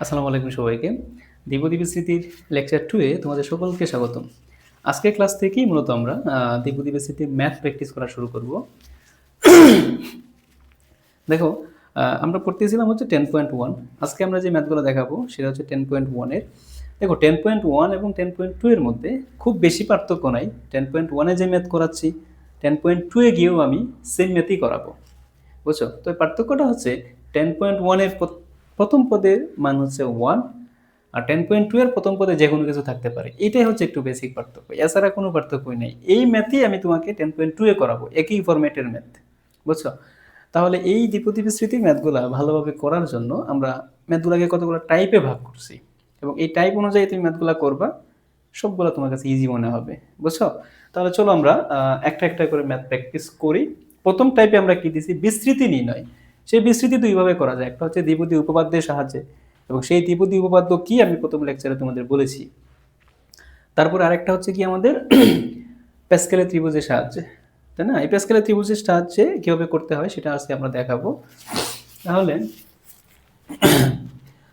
আসসালামু আলাইকুম সবাইকে। দীপদীপী স্মৃতির লেকচার 2 এ তোমাদের সকলকে স্বাগতম। আজকের ক্লাস থেকেই মূলত আমরা দীপদীপী স্মৃতির ম্যাথ প্র্যাকটিস করা শুরু করব। দেখো, আমরা পড়তেছিলাম হচ্ছে 10.1। আজকে আমরা যে ম্যাথগুলো দেখাবো সেটা হচ্ছে 10.1 এর। দেখো 10.1 এবং 10.2 এর মধ্যে খুব বেশি পার্থক্য নাই। 10.1 এ যে ম্যাথ করাচ্ছি 10.2 এ গিয়েও আমি সেম ম্যাথই করাবো। বুঝছো? তো এই পার্থক্যটা হচ্ছে 10.1 এর প্রথম পদের মান হচ্ছে 1, আর 10.2 এর প্রথম পদে যে কোনো কিছু থাকতে পারে। এটাই হচ্ছে একটু বেসিক পার্থক্য, এছাড়া কোনো পার্থক্যই নেই। এই ম্যাথই আমি তোমাকে 10.2 এ করাবো, একই ফরম্যাটের ম্যাথ। বুঝছো? তাহলে এই দ্বিপদীপী স্মৃতির ম্যাথগুলা ভালোভাবে করার জন্য আমরা ম্যাথগুলোকে কতগুলো টাইপে ভাগ করছি, এবং এই টাইপ অনুযায়ী তুমি ম্যাথগুলো করবা, সবগুলো তোমার কাছে ইজি মনে হবে। বুঝছো? তাহলে চলো আমরা একটা একটা করে ম্যাথ প্র্যাকটিস করি। প্রথম টাইপে আমরা কি দিছি, বিস্তৃতি নির্ণয়। সেই বিস্তৃতি দুইভাবে করা যায়, একটা হচ্ছে দ্বিপদী উপপাদ্যের সাহায্যে, এবং সেই দ্বিপদী উপপাদ্য কি আমি প্রথম লেকচারে তোমাদের বলেছি। তারপরে আরেকটা হচ্ছে কি আমাদের প্যাসকেলের ত্রিভুজের সাহায্যে, তাই না? এই প্যাসকেলের ত্রিভুজের সাহায্যে কিভাবে করতে হয় সেটা আজকে আমরা দেখাবো। তাহলে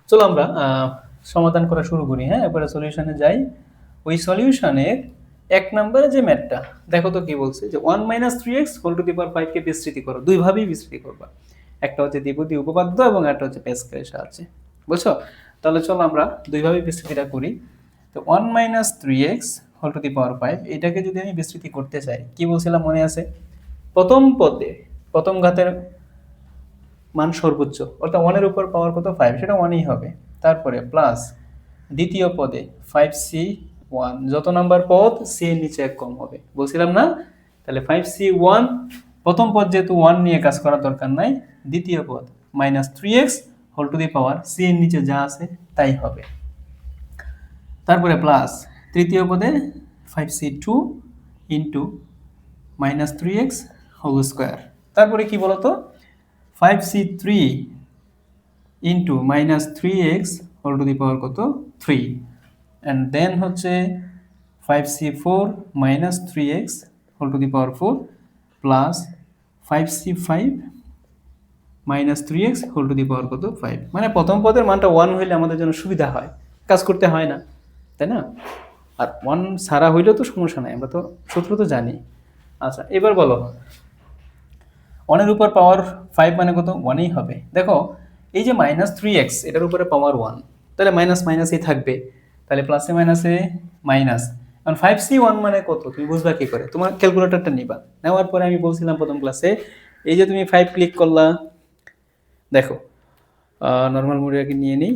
চলো আমরা সমাধান করা শুরু করি। হ্যাঁ, এবারে সলিউশনে যাই। ওই সলিউশনের 1 নম্বরে যে ম্যাথটা দেখো তো কি বলছে, যে 1 - 3x হোল টু দি পাওয়ার 5 কে বিস্তৃতি করো। দুইভাবেই বিস্তৃতি করবা, একটা হচ্ছে দ্বিপদী উপপাদ্য এবং একটা হচ্ছে প্যাসকেলের সাহায্যে। বুঝছো? তাহলে চলো আমরা দুইভাবেই বিস্তৃতিটা করি। তো 1 - 3x হোল টু দি পাওয়ার 5, এটাকে যদি আমি বিস্তৃতি করতে চাই, কি বলছিলাম মনে আছে? প্রথম পদে প্রথম ঘাতের মান সর্বোচ্চ, অর্থাৎ 1 এর উপর পাওয়ার কত, 5, সেটা 1ই হবে। তারপরে প্লাস দ্বিতীয় পদে 5c1, যত নাম্বার পদ সি এর নিচে এক কম হবে, বলছিলাম না? তাহলে 5c1, প্রথম পদ যেহেতু 1 নিয়ে কাজ করার দরকার নাই, দ্বিতীয় পদ -3x whole to the power C এর নিচে যা আছে তাই হবে। তারপরে প্লাস তৃতীয় পদে 5c2 into -3x whole square. তারপরে কি বলতো, 5c3 into -3x whole to the power কত, 3, অ্যান্ড দেন হচ্ছে 5c4 -3x whole to the power 4 plus 5c5 -3x whole to the power কত, 5। মানে প্রথম পদের মানটা 1 হইলে আমাদের জন্য সুবিধা হয়, কাজ করতে হয় না, তাই না? আর 1 ছাড়া হইলেও তো সমস্যা নাই, আমরা তো সূত্র তো জানি। আচ্ছা, এবার বলো 1 এর উপর পাওয়ার 5 মানে কত, 1ই হবে। দেখো এই যে -3x, এটার উপরে পাওয়ার 1, তাহলে মাইনাস মাইনাসই থাকবে, তাহলে প্লাসে মাইনাসে মাইনাস। কারণ 5c1 মানে কত তুমি বুঝবা কি করে? তোমার ক্যালকুলেটরটা নিবা, নেওয়ার পরে আমি বলছিলাম প্রথম ক্লাসে, এই যে তুমি 5 ক্লিক করলা, দেখো নর্মাল মোডে নিয়ে নিই।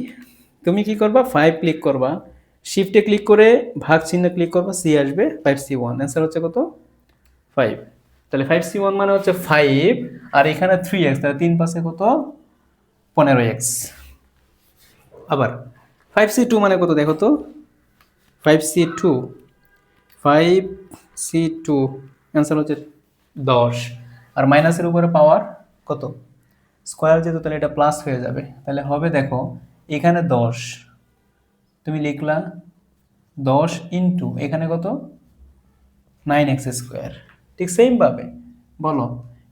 তুমি কি করবা, 5 ক্লিক করবা, শিফটে ক্লিক করে ভাগ চিহ্ন ক্লিক করবা, সি আসবে, 5c1, অ্যান্সার হচ্ছে কত, 5। তাহলে 5c1 মানে হচ্ছে 5, আর এখানে 3x, তাহলে 3 পাশে কত, 15x। আবার 5c2 মানে কত দেখো তো, 5c2 5c2 অ্যান্সার হচ্ছে 10, আর মাইনাসের উপরে পাওয়ার কত, স্কোয়ার যেহেতু, তাহলে এটা প্লাস হয়ে যাবে, তাহলে হবে দেখো এখানে 10, তুমি লিখলা 10 ইন্টু এখানে কত, 9x স্কোয়ার। ঠিক সেম ভাবে বলো,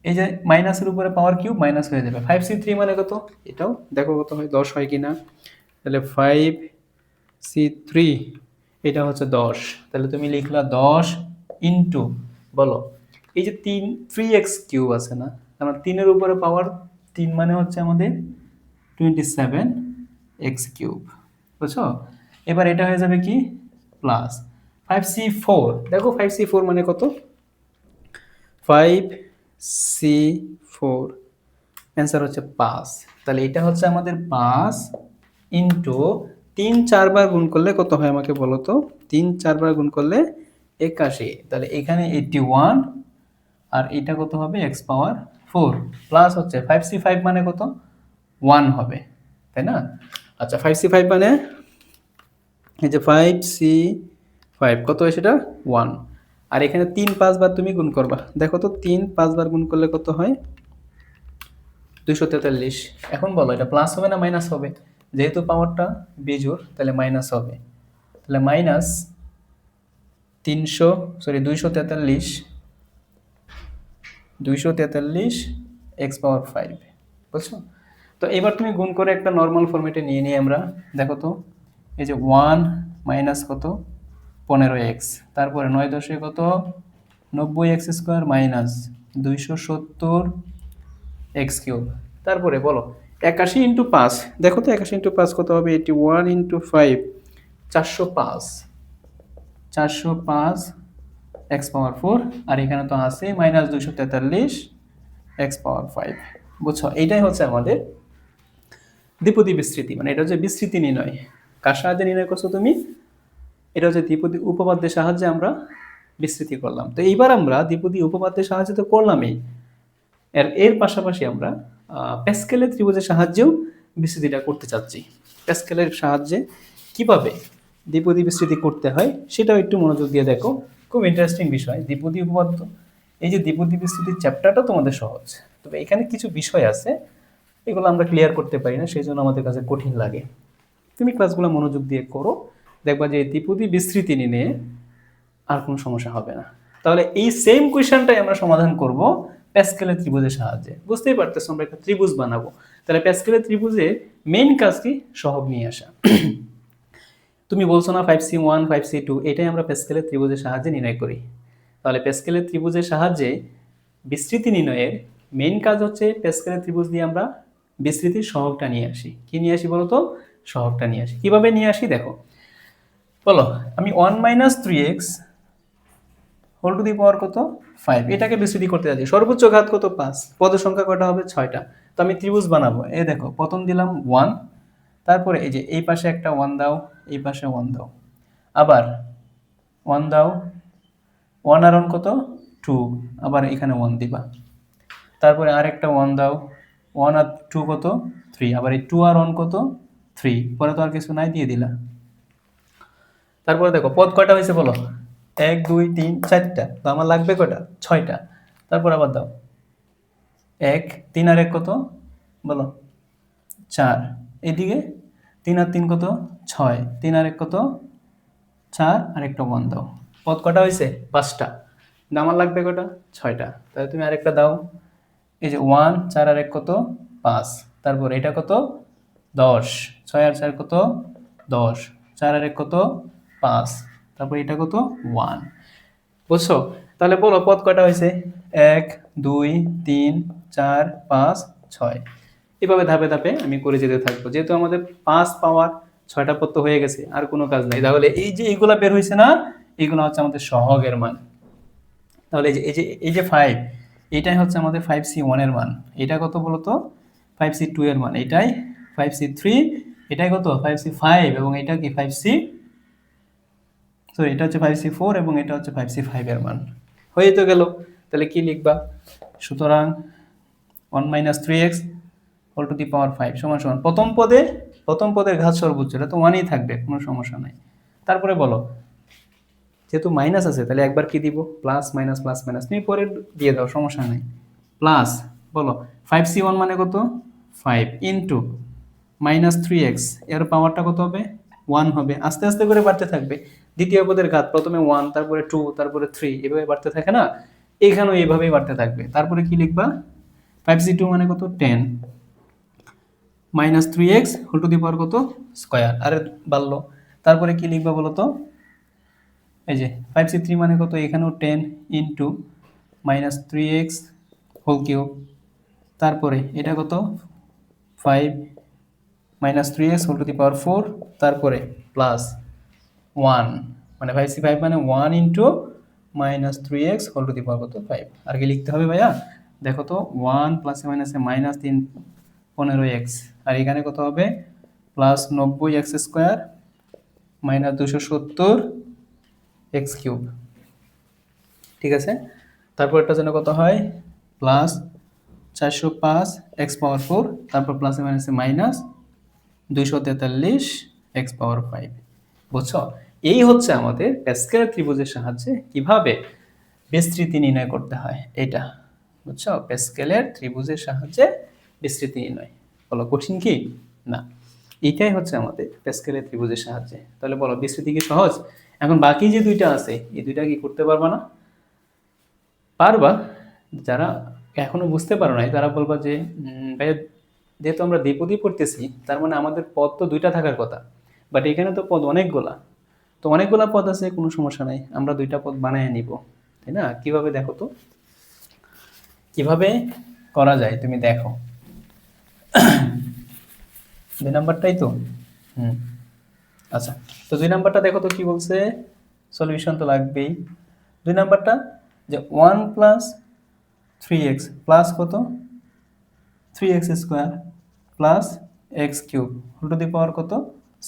এই যে মাইনাসের উপরে পাওয়ার কিউব মাইনাস হয়ে যাবে, 5c3 মানে কত, এটাও দেখো কত হয়, 10 হয় কিনা। তাহলে 5c3 এটা হচ্ছে 10, তাহলে তুমি লিখলা 10 ইন্টু, বলো এই যে 3x কিউব আছে না, আমার 3 এর উপরে পাওয়ার 3 মানে হচ্ছে আমাদের 27x কিউব। বুঝছো? এবার এটা হয়ে যাবে কি, প্লাস 5c4, দেখো 5c4 মানে কত, 5c4 অ্যান্সার হচ্ছে 5। তাহলে এটা হচ্ছে আমাদের 5 ইন্টু 3 বার গুণ করলে কত হয় আমাকে বলো তো, 3 বার গুণ করলে 81, তাহলে এখানে 81, আর এটা কত হবে, x পাওয়ার 4 প্লাস হচ্ছে 5c5 মানে কত, 1 হবে, তাই না? আচ্ছা 5c5 মানে এই যে 5c5 কত হয় সেটা, 1, আর এখানে 3 বার তুমি গুণ করবা, দেখো তো 3 বার গুণ করলে কত হয়, 243। এখন বলো এটা প্লাস হবে না মাইনাস হবে? যেহেতু পাওয়ারটা বেজোড় তাহলে মাইনাস হবে, তাহলে মাইনাস 243 x পাওয়ার 5। বুঝছো? তো এবার তুমি গুণ করে একটা নর্মাল ফরম্যাটে নিয়ে নিই আমরা। দেখো তো, এই যে 1 মাইনাস কত 15x, তারপরে 9 দশে কত 90x² মাইনাস 270 এক্স কিউব, তারপরে বলো 81 × 5, দেখো তো 81 × 5 কত হবে, 81 × 5 405, 405 x⁴, আর এখানে তো আছে মাইনাস 243 x⁵। বুঝছো, এইটাই হচ্ছে আমাদের দ্বিপদী বিস্তৃতি, মানে এটা হচ্ছে বিস্তৃতি নির্ণয়। কার সাহায্যে নির্ণয় করছো তুমি? এটা হচ্ছে দ্বিপদী উপপাদ্যের সাহায্যে আমরা বিস্তৃতি করলাম। তো এইবার আমরা দ্বিপদী উপপাদ্যের সাহায্যে তো করলামই, এর পাশাপাশি আমরা প্যাসকেলের ত্রিভুজের সাহায্যেও বিস্তৃতিটা করতে চাচ্ছি। প্যাসকেলের সাহায্যে কিভাবে দ্বিপদী বিস্তৃতি করতে হয় সেটাও একটু মনোযোগ দিয়ে দেখো, খুব ইন্টারেস্টিং বিষয় দ্বিপদী উপপাদ্য। এই যে দ্বিপদী বিস্তৃতির চ্যাপ্টারটা তোমাদের সহজ, তবে এখানে কিছু বিষয় আছে এগুলো আমরা ক্লিয়ার করতে পারি না, সেই জন্য আমাদের কাছে কঠিন লাগে। তুমি ক্লাসগুলো মনোযোগ দিয়ে করো, দেখবা যে দ্বিপদী বিস্তৃতি নিয়ে আর কোনো সমস্যা হবে না। তাহলে এই সেম কোয়েশ্চনটাই আমরা সমাধান করব প্যাসকেলের ত্রিভুজের সাহায্যে। বুঝতেই পারতেছো, আমরা একটা ত্রিভুজ বানাবো, তাহলে প্যাসকেলের ত্রিভুজের মেইন কাজ কি? সহগ নিয়ে আসা। তুমি বলছো না 5c1 5c2, এটাই আমরা প্যাসকেলের ত্রিভুজের সাহায্যে নির্ণয় করি। তাহলে প্যাসকেলের ত্রিভুজের সাহায্যে বিস্তৃতি নির্ণয়ের মেইন কাজ হচ্ছে প্যাসকেলের ত্রিভুজ দিয়ে আমরা বিস্তৃতির সহগটা নিয়ে আসি। কি নিয়ে আসি বলো তো? সহগটা নিয়ে আসি। কিভাবে নিয়ে আসি দেখো, বলো আমি 1 - 3x whole to the power কত 5, এটাকে বিস্তৃতি করতে যাচ্ছি। সর্বোচ্চ ঘাত কত 5, পদের সংখ্যা কয়টা হবে 6টা। তো আমি ত্রিভুজ বানাবো, এই দেখো প্রথম দিলাম 1, তারপরে এই যে এই পাশে একটা 1 দাও, এই পাশে 1 দাও, আবার 1 দাও, 1 আর 1 কত 2, আবার এখানে 1 দিবা, তারপরে আরেকটা 1 দাও, 1 আর 2 কত 3, আবার এই 2 আর 1 কত 3, পরে তো আর কিছু নাই, দিয়ে দিলা। তারপরে দেখো পদ কয়টা হয়েছে বলো, 1 2 3 4টা, তো আমার লাগবে কয়টা 6টা। তারপর আবার দাও 1 3 আর 1 কত বলো 4, এইদিকে 3 আর 3 কত 6, 3 আর 1 কত 4, আর একটা 1 দাও। পদ কটা হয়েছে 5টা, কিন্তু আমার লাগবে কয়টা 6টা। তাহলে তুমি আরেকটা দাও, এই যে 1 4 আর 1 কত 5, তারপর এটা কত 10, 6 আর 4 কত 10, 4 আর 1 কত 5, তারপর এটা কত 1। বুঝছো? তাহলে বলো পদ কয়টা হয়েছে 1 2 3 4 5 6। এভাবে ধাপে ধাপে আমি করে যেতে থাকবো। যেহেতু আমাদের 5 পাওয়ার 6টা পদ তো হয়ে গেছে, আর কোনো কাজ নাই। তাহলে এই যে এইগুলা বের হয়েছে না, এইগুলো হচ্ছে আমাদের সহগের মান। তাহলে এই যে 5, এটাই হচ্ছে আমাদের 5c1 এর মান। এটা কত বলো তো 5c2 এর মান, এটাই 5c3, এটাই কত 5c5, এবং এটা কি 5c, সরি এটা হচ্ছে 5c4, এবং এটা হচ্ছে 5c5 এর মান। হয়ে তো গেল। তাহলে কি লিখবা? সুতরাং 1 - 3x হোল টু দি পাওয়ার 5 সমান সমান প্রথম পদের ঘাত সর্বোচ্চ, এটা তো 1ই থাকবে, কোনো সমস্যা নাই। তারপরে বলো, যেহেতু মাইনাস আছে তাহলে একবার কি দিব, প্লাস মাইনাস প্লাস মাইনাস, তুমি পরে দিয়ে দাও, সমস্যা নাই। প্লাস বলো 5c1 মানে কত 5 ইন্টু -3x, এর পাওয়ারটা কত হবে 1 হবে। আস্তে আস্তে করে বাড়তে থাকবে, দ্বিতীয় পদের ঘাত প্রথমে 1, তারপরে 2, তারপরে 3, এভাবে বাড়তে থাকে না, এখানেও এইভাবেই বাড়তে থাকবে। তারপরে কি লিখবা 5c2 মানে কত 10 -3x whole to the power কত স্কয়ার, আরে বাড়লো। তারপরে কি লিখবা বলো তো, এই যে 5c3 মানে কত, এখানেও 10 ইন্টু -3x হোল কিউব, তারপরে এটা কত 5 -3x whole to the power 4, তারপরে প্লাস 1, মানে 5c5 মানে 1 into -3x whole to the power কত 5। আর কি লিখতে হবে ভাইয়া? দেখো তো 1 প্লাসে মাইনাসে -3 15x, আর এখানে কত হবে প্লাস 90x² -270 এক্স কিউব। ঠিক আছে, তারপর এটা যেন কত হয় প্লাস 405 x⁴, তারপর প্লাসে মাইনাসে মাইনাস 243 x⁵। বুঝছো? এই হচ্ছে আমাদের প্যাসকেলের ত্রিভুজের সাহায্যে কিভাবে বিস্তৃতি নির্ণয় করতে হয়, এটা। বুঝছো? প্যাসকেলের ত্রিভুজের সাহায্যে বিস্তৃতি নির্ণয়, বলো কঠিন কি না? এটাই হচ্ছে আমাদের প্যাসকেলের ত্রিভুজের সাহায্যে। তাহলে বলো বিস্তৃতি কি সহজ? এখন বাকি যে দুইটা আছে, এই দুইটা কি করতে পারবা না? পারবা। যারা এখনো বুঝতে পারো নাই তারা বলবা যে ভাইয়া যেহেতু আমরা দ্বিপদী পড়তেছি তার মানে আমাদের পদ তো দুইটা থাকার কথা, বাট এখানে তো পদ অনেকগুলা। তো অনেকগুলা পদ আছে, কোনো সমস্যা নাই, আমরা দুইটা পদ বানায় নিব, তাই না? কিভাবে দেখো তো, কিভাবে করা যায় তুমি দেখো। 2 নাম্বারটাই তো। হুম, আচ্ছা। তো 2 নাম্বারটা দেখো তো কি বলছে, সলিউশন তো লাগবেই। 2 নাম্বারটা যে 1 + 3x প্লাস কত 3x² plus x³ whole to the power কত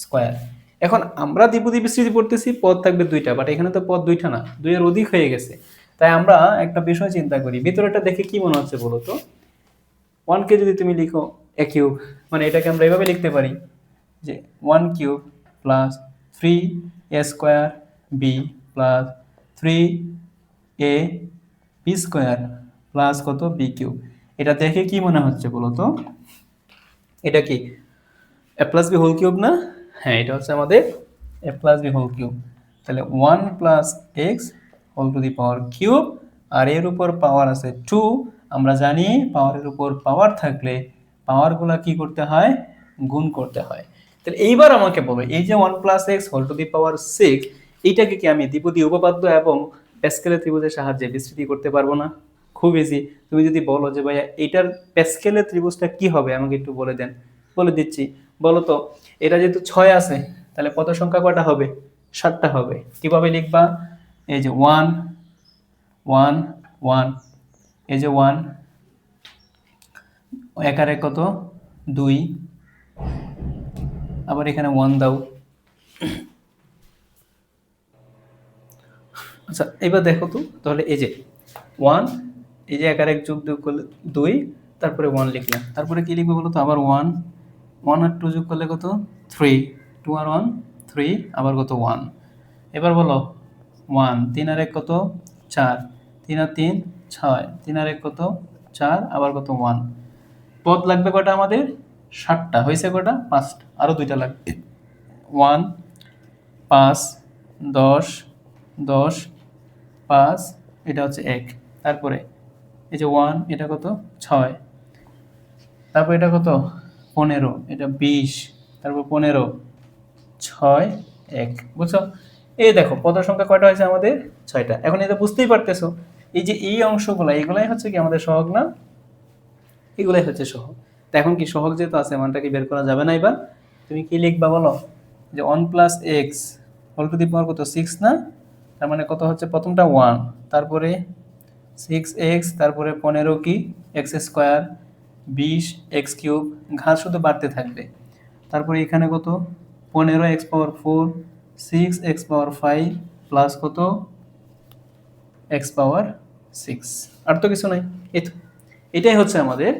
স্কোয়ার। এখন আমরা দ্বিপদী বিস্তৃতি পড়তেছি, পদ থাকবে দুইটা, বাট এখানে তো পদ দুইটা না, দুইয়ের অধিক হয়ে গেছে। তাই আমরা একটা বিষয় চিন্তা করি, ভিতরেটা দেখে কি মনে হচ্ছে বলো তো? 1কে যদি তুমি লিখো a³ মানে এটাকে আমরা এভাবে লিখতে পারি যে 1³ plus 3a² b plus 3ab² plus কত b³। এটা দেখে কি মনে হচ্ছে বলো তো? এটা কি a+b হোল কিউব না? হ্যাঁ, এটা হচ্ছে আমাদের a+b হোল কিউব। তাহলে 1 + x whole to the power cube, আর এর উপর পাওয়ার আছে 2। আমরা জানি পাওয়ারের উপর পাওয়ার থাকলে পাওয়ারগুলো কি করতে হয়, গুণ করতে হয়। তাহলে এইবার আমাকে বলো, এই যে 1 + x whole to the power 6, এইটাকে কি আমি দ্বিপদী উপপাদ্য এবং প্যাসকেলের ত্রিভুজের সাহায্যে বিস্তৃতি করতে পারবো না? খুব ইজি। তুমি যদি বলো যে ভাইয়া এটার প্যাসকেলের ত্রিভুজটা কি হবে আমাকে একটু বলে দেন, বলে দিচ্ছি। বলো তো, এটা যেহেতু 6 আছে তাহলে পদ সংখ্যা কয়টা হবে? 7টা হবে। কিভাবে লিখবা? এই যে 1 1 1, এই যে 1 একারে কত 2, আবার এখানে 1 দাও। আচ্ছা, এবার দেখো তো তাহলে এই যে 1, এই যে একার এক যোগ যোগ করলে 2, তারপরে 1 লিখলাম, তারপরে কি লিখবো বলো তো? আবার 1 1 আর 2 যোগ করলে কত 3, 2 আর 1 3, আবার কত 1। এবার বলো 1 3 আর 1 কত 4, 3 আর 3 6, 3 আর 1 কত 4, আবার কত 1। পদ লাগবে কয়টা আমাদের? 7টা। হয়েছে কয়টা? 5টা। আরো 2টা লাগবে। 1 5 10 10 5, এটা হচ্ছে 1। তারপরে এই যে 1, এটা কত 6, তারপর এটা কত 15, এটা 20, তারপর 15 6 1। বুঝছো? এই দেখো পদ সংখ্যা কয়টা হয়েছে আমাদের? 6টা। এখন এটা বুঝতেই পারতেছো, এই যে এই অংশগুলো এগুলাই হচ্ছে কি আমাদের সহগ না? এগুলাই হচ্ছে সহগ। তো এখন কি সহগ যেহেতু আছে, মানটা কি বের করা যাবে না? এবার তুমি কি লিখবা বলো? যে 1 + x whole to the power কত 6 না? তার মানে কত হচ্ছে? প্রথমটা 1, তারপরে 6x, তারপরে 15 কি x², 20 x³ ঘাত শুধু বাড়তে থাকবে। তারপরে এখানে কত 15x⁴, 6x⁵ প্লাস কত x⁴। আর তো কিছু নাই। এই তো, এটাই হচ্ছে আমাদের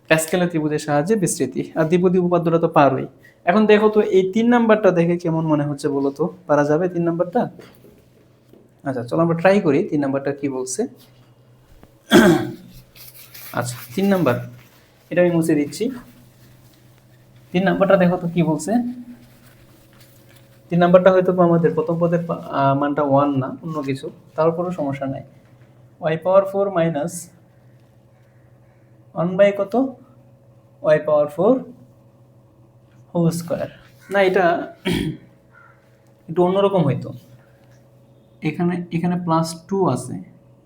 প্যাসকেলের ত্রিভুজের সাহায্যে বিস্তৃতি। আর দ্বিপদী উপপাদ্যটা তো পারোই। এখন দেখো তো এই 3 নাম্বারটা দেখে কেমন মনে হচ্ছে বলো তো? পারা যাবে 3 নাম্বারটা? আচ্ছা, চলো আমরা ট্রাই করি 3 নাম্বারটা কি বলছে। আচ্ছা, 3 নাম্বার এটা আমি মুছে দিচ্ছি। 3 নাম্বারটা দেখো তো কি বলছে। 3 নাম্বারটা হয়তো আমাদের প্রথম পদের মানটা 1 না, অন্য কিছু, তারপরেও সমস্যা নাই। y⁴ মাইনাস 1 বাই কত y⁴ হোল স্কয়ার। না, এটা একটু অন্যরকম হইতো। এখানে এখানে +2 আছে,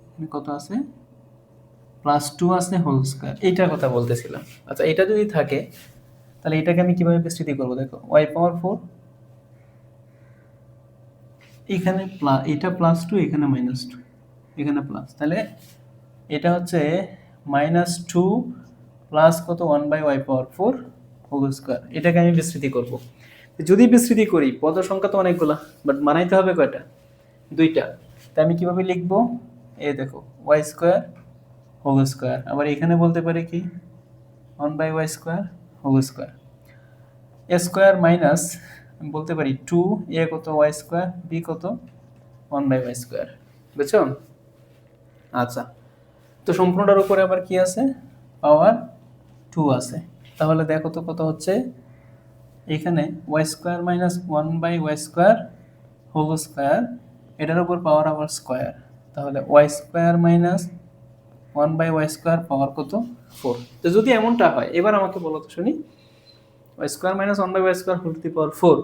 এখানে কত আছে? +2 আছে হোল স্কয়ার, এইটার কথা বলতেছিলাম। আচ্ছা, এটা যদি থাকে তাহলে এটাকে আমি কিভাবে বিস্তৃতি করব? দেখো y⁴ এখানে এটা +2, এখানে -2, এখানে প্লাস, তাহলে এটা হচ্ছে -2 প্লাস কত 1 বাই y⁴ হোল স্কয়ার। এটাকে আমি বিস্তৃতি করব। যদি বিস্তৃতি করি পদ সংখ্যা তো অনেকগুলা, বাট বানাইতে হবে কয়টা? 2টা। তাই আমি কিভাবে লিখব? এই দেখো y² হোল স্কয়ার, আবার এখানে বলতে পারি কি 1 by y² whole square. a square minus আমি বলতে পারি 2, a কত y² b কত 1 বাই y²। বুঝছো? আচ্ছা, তো সম্পূর্ণটার উপরে আবার কি আছে? পাওয়ার 2 আছে। তাহলে দেখো তো কত হচ্ছে? এখানে y² minus 1 by y² whole square, এটার উপর পাওয়ার আবার স্কয়ার, তাহলে y² মাইনাস 1 বাই y² পাওয়ার কত 4। তো যদি এমনটা হয়, এবার আমাকে বলো তো শুনি, Y square minus 1/y² whole to the power 4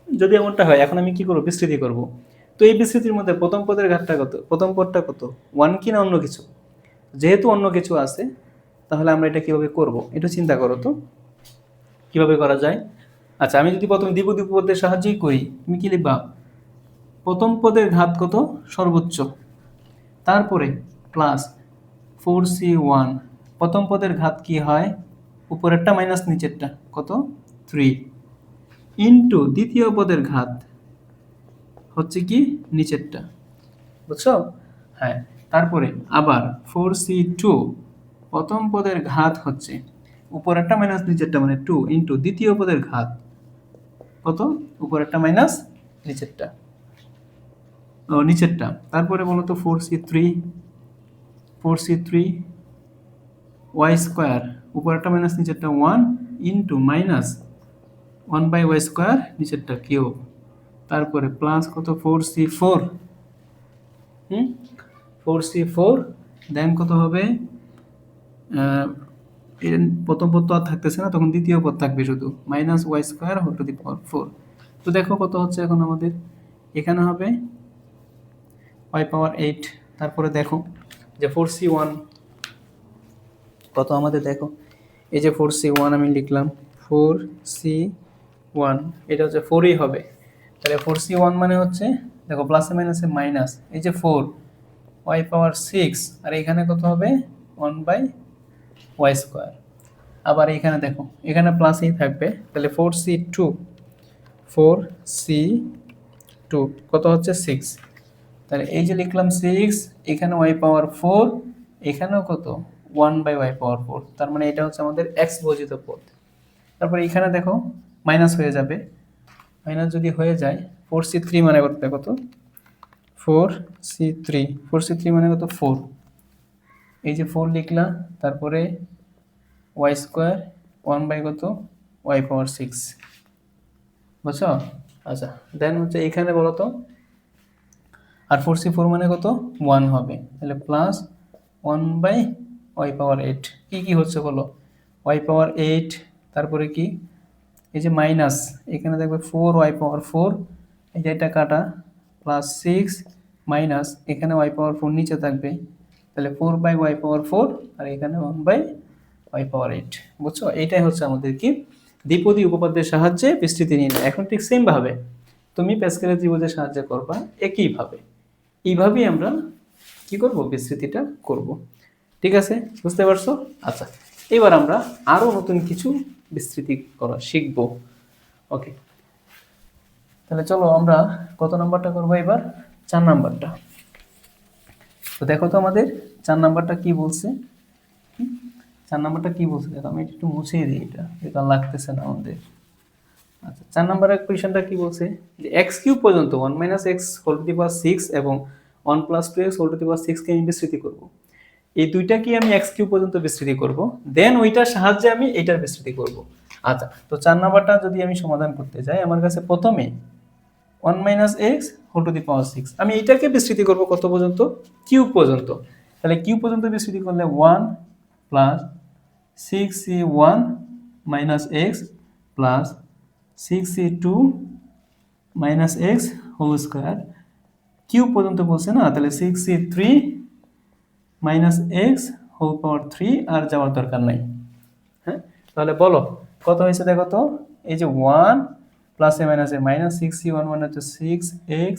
যদি এমনটা হয়, এখন আমি কি করব, বিস্তৃতি করব। তো এই বিস্তৃতির মধ্যে প্রথম পদের ঘাতটা কত, প্রথম পদটা কত, 1 কি না অন্য কিছু? যেহেতু অন্য কিছু আছে, তাহলে আমরা এটা কিভাবে করব একটু চিন্তা করো তো, কিভাবে করা যায়। আচ্ছা, আমি যদি প্রথমে দ্বিপদী উপপদের সাহায্যেই করি, তুমি কি লিখবা, প্রথম পদের ঘাত কত, সর্বোচ্চ, তারপরে প্লাস 4c1, প্রথম পদের ঘাত কি হয়, উপরেরটা মাইনাস নিচেরটা কত, 3, ইন্টু দ্বিতীয় পদের ঘাত হচ্ছে কি নিচেরটা, বুঝছো? হ্যাঁ, তারপরে আবার 4c2, প্রথম পদের ঘাত হচ্ছে উপরেরটা মাইনাস নিচেরটা মানে 2, ইন্টু দ্বিতীয় পদের ঘাত কত, উপরেরটা মাইনাস নিচেরটা, ও নিচেরটা। তারপরে বলো তো 4c3 y², উপরেরটা মাইনাস নিচেরটা 1, ইন্টু মাইনাস 1/y², নিচেরটা কিউব। তারপরে প্লাস কত, 4c4, 4c4, দেন কত হবে, এর প্রথম পদ তো আর থাকতেছে না, তখন দ্বিতীয় পদ থাকবে শুধু, -y² whole to the power 4। তো দেখো কত হচ্ছে এখন আমাদের, এখানে হবে y⁻8। তারপরে দেখো যে 4c1 কত আমাদের, দেখো এই যে 4c1 আমি লিখলাম, 4c1 এটা হচ্ছে 4ই হবে। তাহলে 4c1 মানে হচ্ছে, দেখো প্লাসে মাইনাসে মাইনাস, এই যে 4 y⁻6, আর এখানে কত হবে, 1/y²। আবার এখানে দেখো, এখানে প্লাসই থাকবে, তাহলে 4c2 কত হচ্ছে 6। তাহলে এই যে লিখলাম 6, এখানে y⁻4, এখানেও কত, 1/y⁻4, তার মানে এটা হচ্ছে আমাদের x বর্জিত পদ। তারপর এখানে দেখো মাইনাস হয়ে যাবে, মাইনাস যদি হয়ে যায়, 4c3 মানে কত, দেখো তো 4c3 মানে কত, 4, এই যে 4 লিখলাম, তারপরে y², 1 বাই কত, y⁻6, বুঝছো? আচ্ছা, দেন হচ্ছে এখানে বলো তো, আর 4c4 মানে কত, 1 হবে, তাহলে প্লাস 1/y⁻8, কি কি হচ্ছে বলো, y⁻8, তারপরে কি, এই যে মাইনাস, এখানে দেখবে 4y⁻4, এই যে এটা কাটা, প্লাস 6 মাইনাস, এখানে y⁻4 নিচে থাকবে, তাহলে 4/y⁻4, আর এখানে 1/y⁻8, বুঝছো? এইটাই হচ্ছে আমাদের কি দ্বিপদী উপপাদ্যের সাহায্যে বিস্তৃতি নির্ণয়। এখন ঠিক সেম ভাবে তুমি প্যাসকেলের ত্রিভুজের সাহায্যে করবা, একইভাবে এইভাবেই আমরা কি করব, বিস্তৃতিটা করব। ঠিক আছে, বুঝতে পারছো? আচ্ছা, এবার আমরা আরো নতুন কিছু বিস্তৃতি করা শিখব। ওকে, তাহলে চলো আমরা কত নাম্বারটা করব এবার, 4 নাম্বারটা। তো দেখো তো আমাদের 4 নাম্বারটা কি বলছে, 4 নাম্বারটা কি বলছে, দেখো আমি একটু মুছিয়ে দিই, এটা লাগতেছে না আমাদের। আচ্ছা, 4 নাম্বারের কোয়েশ্চেনটা কি বলছে, যে x³ পর্যন্ত 1 - x whole to the power 6 এবং 1 + 2x whole to the power 6 কে আমি বিস্তৃতি করব। এই দুইটাকে আমি x³ পর্যন্ত বিস্তৃতি করব, দেন ওইটার সাহায্যে আমি এইটার বিস্তৃতি করব। আচ্ছা, তো 4 নাম্বারটা যদি আমি সমাধান করতে যাই, আমার কাছে প্রথমে 1 - x whole to the power 6, আমি এইটাকে বিস্তৃতি করব কত পর্যন্ত, কিউব পর্যন্ত। তাহলে কিউব পর্যন্ত বিস্তৃতি করলে 1 + 6c1 - x plus 6c2 - x whole square, cube পর্যন্ত বলছে না, তাহলে 6c3 - x হোল পাওয়ার 3, আর যাওয়ার দরকার নাই। হ্যাঁ, তাহলে বলো কত হয়েছে, দেখো তো, এই যে 1 প্লাসে মাইনাসে মাইনাস 6c1 মানে হচ্ছে 6x,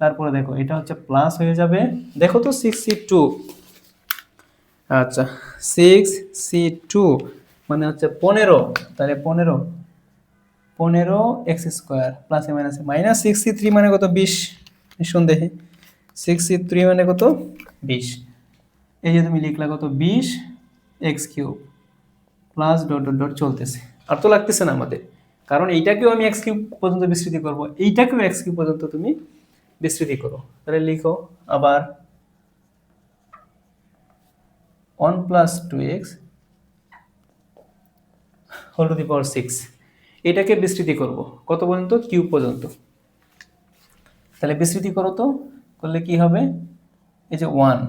তারপরে দেখো এটা হচ্ছে প্লাস হয়ে যাবে, দেখো তো 6c2, আচ্ছা 6c2 মানে হচ্ছে 15, তাহলে 15x² প্লাসে মাইনাসে মাইনাস 6c3 মানে কত, 20, নিঃসন্দেহে 6c3 মানে কত, 20। এই যে তুমি লিখলা কত, 20x³ plus dot dot dot চলতেছে, আর তো লাগতেছে না আমাদের, কারণ এইটাকেও আমি x³ পর্যন্ত বিস্তৃতি করব, এইটাকেও x³ পর্যন্ত তুমি বিস্তৃতি করো। তাহলে লিখো আবার 1 + 2x whole to the power 6, এটাকে বিস্তৃতি করব কত পর্যন্ত, কিউব পর্যন্ত। তাহলে বিস্তৃতি করো তো, করলে কি হবে, এই যে 1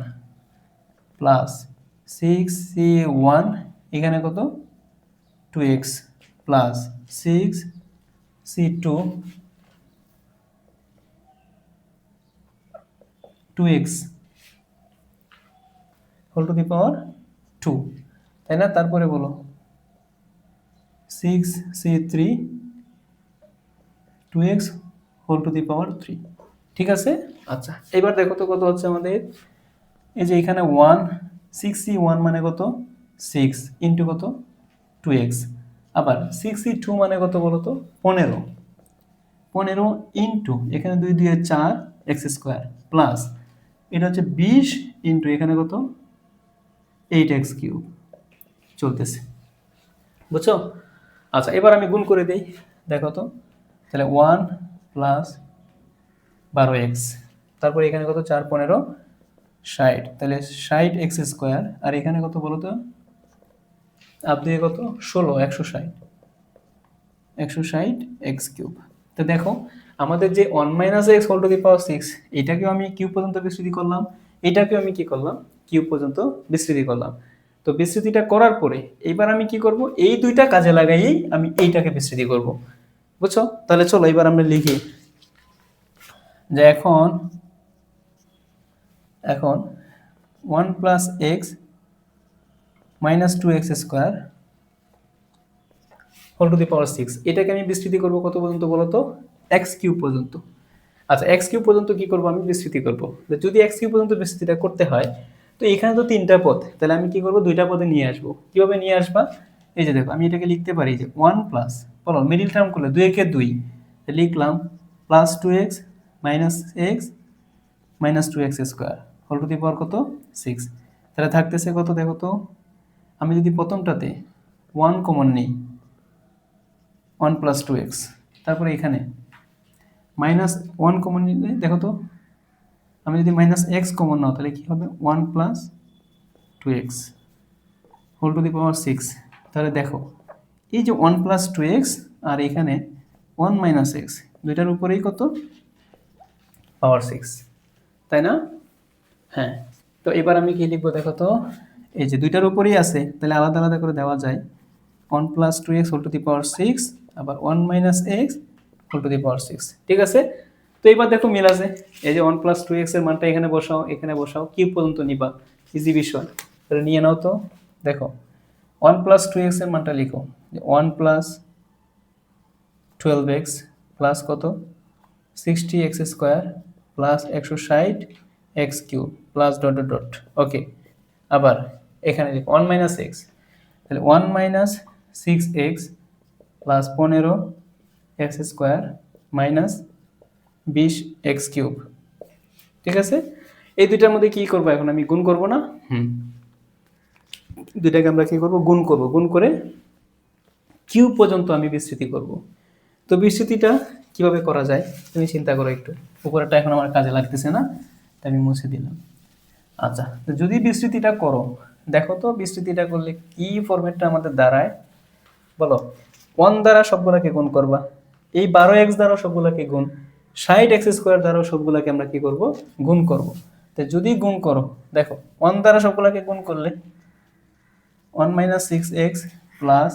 প্লাস 6c1 এখানে কত 2x plus 6c2 2x whole to the power 2, তাই না? তারপরে বলো 6c3 2x whole to the power 3, ঠিক আছে? আচ্ছা, এবার দেখো তো কত হচ্ছে আমাদের, এই যে এখানে 1 6c1 মানে কত 6 ইন্টু কত 2x, আবার 6c2 মানে কত বলো তো 15 ইন্টু এখানে 2 2 4 এক্স স্কোয়ার প্লাস এটা হচ্ছে 20 ইন্টু এখানে কত 8x কিউব চলতেছে, বুঝছো? আচ্ছা, এবার আমি গুণ করে দেই, দেখো তো তাহলে 1 প্লাস 12x, তারপর এখানে কত 4 15 60, তাহলে 60x স্কোয়ার, আর এখানে কত বলো তো আপনি কত 16 160 এক্স কিউব। তো দেখো আমাদের যে 1 minus X whole to the power 6 এটাকেও আমি কিউব পর্যন্ত বিস্তৃতি করলাম, এটাকেও আমি কি করলাম কিউব পর্যন্ত বিস্তৃতি করলাম। তো বিস্তৃতিটা করার পরে এবার আমি কি করব, এই দুইটা কাজে লাগাইয়েই আমি এইটাকে বিস্তৃতি করব, বুঝছো? তাহলে চলো এবার আমরা লিখি যে এখন 1 plus X minus 2x square whole to the power 6 এটাকে আমি বিস্তৃতি করব কত পর্যন্ত বলো তো x কিউব পর্যন্ত। আচ্ছা, x কিউব পর্যন্ত কি করব আমি বিস্তৃতি করব, যদি x কিউব পর্যন্ত বিস্তৃতিটা করতে হয় তো এখানে তো তিনটা পদ, তাহলে আমি কি করব দুইটা পদে নিয়ে আসব। কিভাবে নিয়ে আসবা, এই যে দেখো আমি এটাকে লিখতে পারি যে 1 প্লাস, বলো মিডিল টার্ম করলে 2 একে 2 লিখলাম plus 2x minus x minus 2x square whole to the power কত 6, তাহলে থাকতেছে কত দেখো তো, আমি যদি প্রথমটাতে 1 কমন নিই 1 প্লাস 2x, তারপরে এখানে মাইনাস 1 কমন নিলে দেখো তো, আমি যদি মাইনাস এক্স কমন নাও তাহলে কী হবে 1 plus 2x whole to the power 6, তাহলে দেখো এই যে 1 প্লাস 2x আর এখানে 1 মাইনাস এক্স দুইটার উপরেই কত পাওয়ার 6, তাই না? হ্যাঁ, তো এবার আমি কি লিখবো দেখো তো, এই যে দুইটার উপরেই আছে তাহলে আলাদা আলাদা করে দেওয়া যায়, 1 plus 2x whole to the power 6 আবার 1 minus X whole to the power 6, ঠিক আছে? তো এবার দেখো মিল আছে, এই যে 1 প্লাস 2x এর মানটা এখানে বসাও কিউব পর্যন্ত নিবা, ইজি বিষয়, তাহলে নিয়ে নাও তো। দেখো 1 প্লাস 2x এর মানটা লিখো, 1 প্লাস 12x প্লাস কত 60x square plus 160 X cube plus dot dot dot, okay. আবার এখানে লিখো 1 মাইনাস এক্স, তাহলে 1 minus 6x plus 15 X square minus 20 X cube, ঠিক আছে? এই দুইটার মধ্যে কি করবো এখন আমি গুণ করব না, দুইটাকে আমরা কি করব গুণ করে কিউব পর্যন্ত আমি বিস্তৃতি করব। তো বিস্তৃতিটা কিভাবে করা যায় তুমি চিন্তা করো একটু, উপরেরটা এখন আমার কাজে লাগতেছে না তাই আমি মুছে দিলাম। আচ্ছা, তো যদি বিস্তৃতিটা করো দেখো তো বিস্তৃতিটা করলে কি ফরম্যাটটা আমাদের দাঁড়ায় বলো, 1 দ্বারা সবগুলাকে গুণ করবা, এই 12x দ্বারা সবগুলাকে গুণ, 60x স্কোয়ার দ্বারাও সবগুলাকে আমরা কি করব গুণ করব। তো যদি গুণ করো দেখো 1 দ্বারা সবগুলাকে গুণ করলে 1 minus 6x plus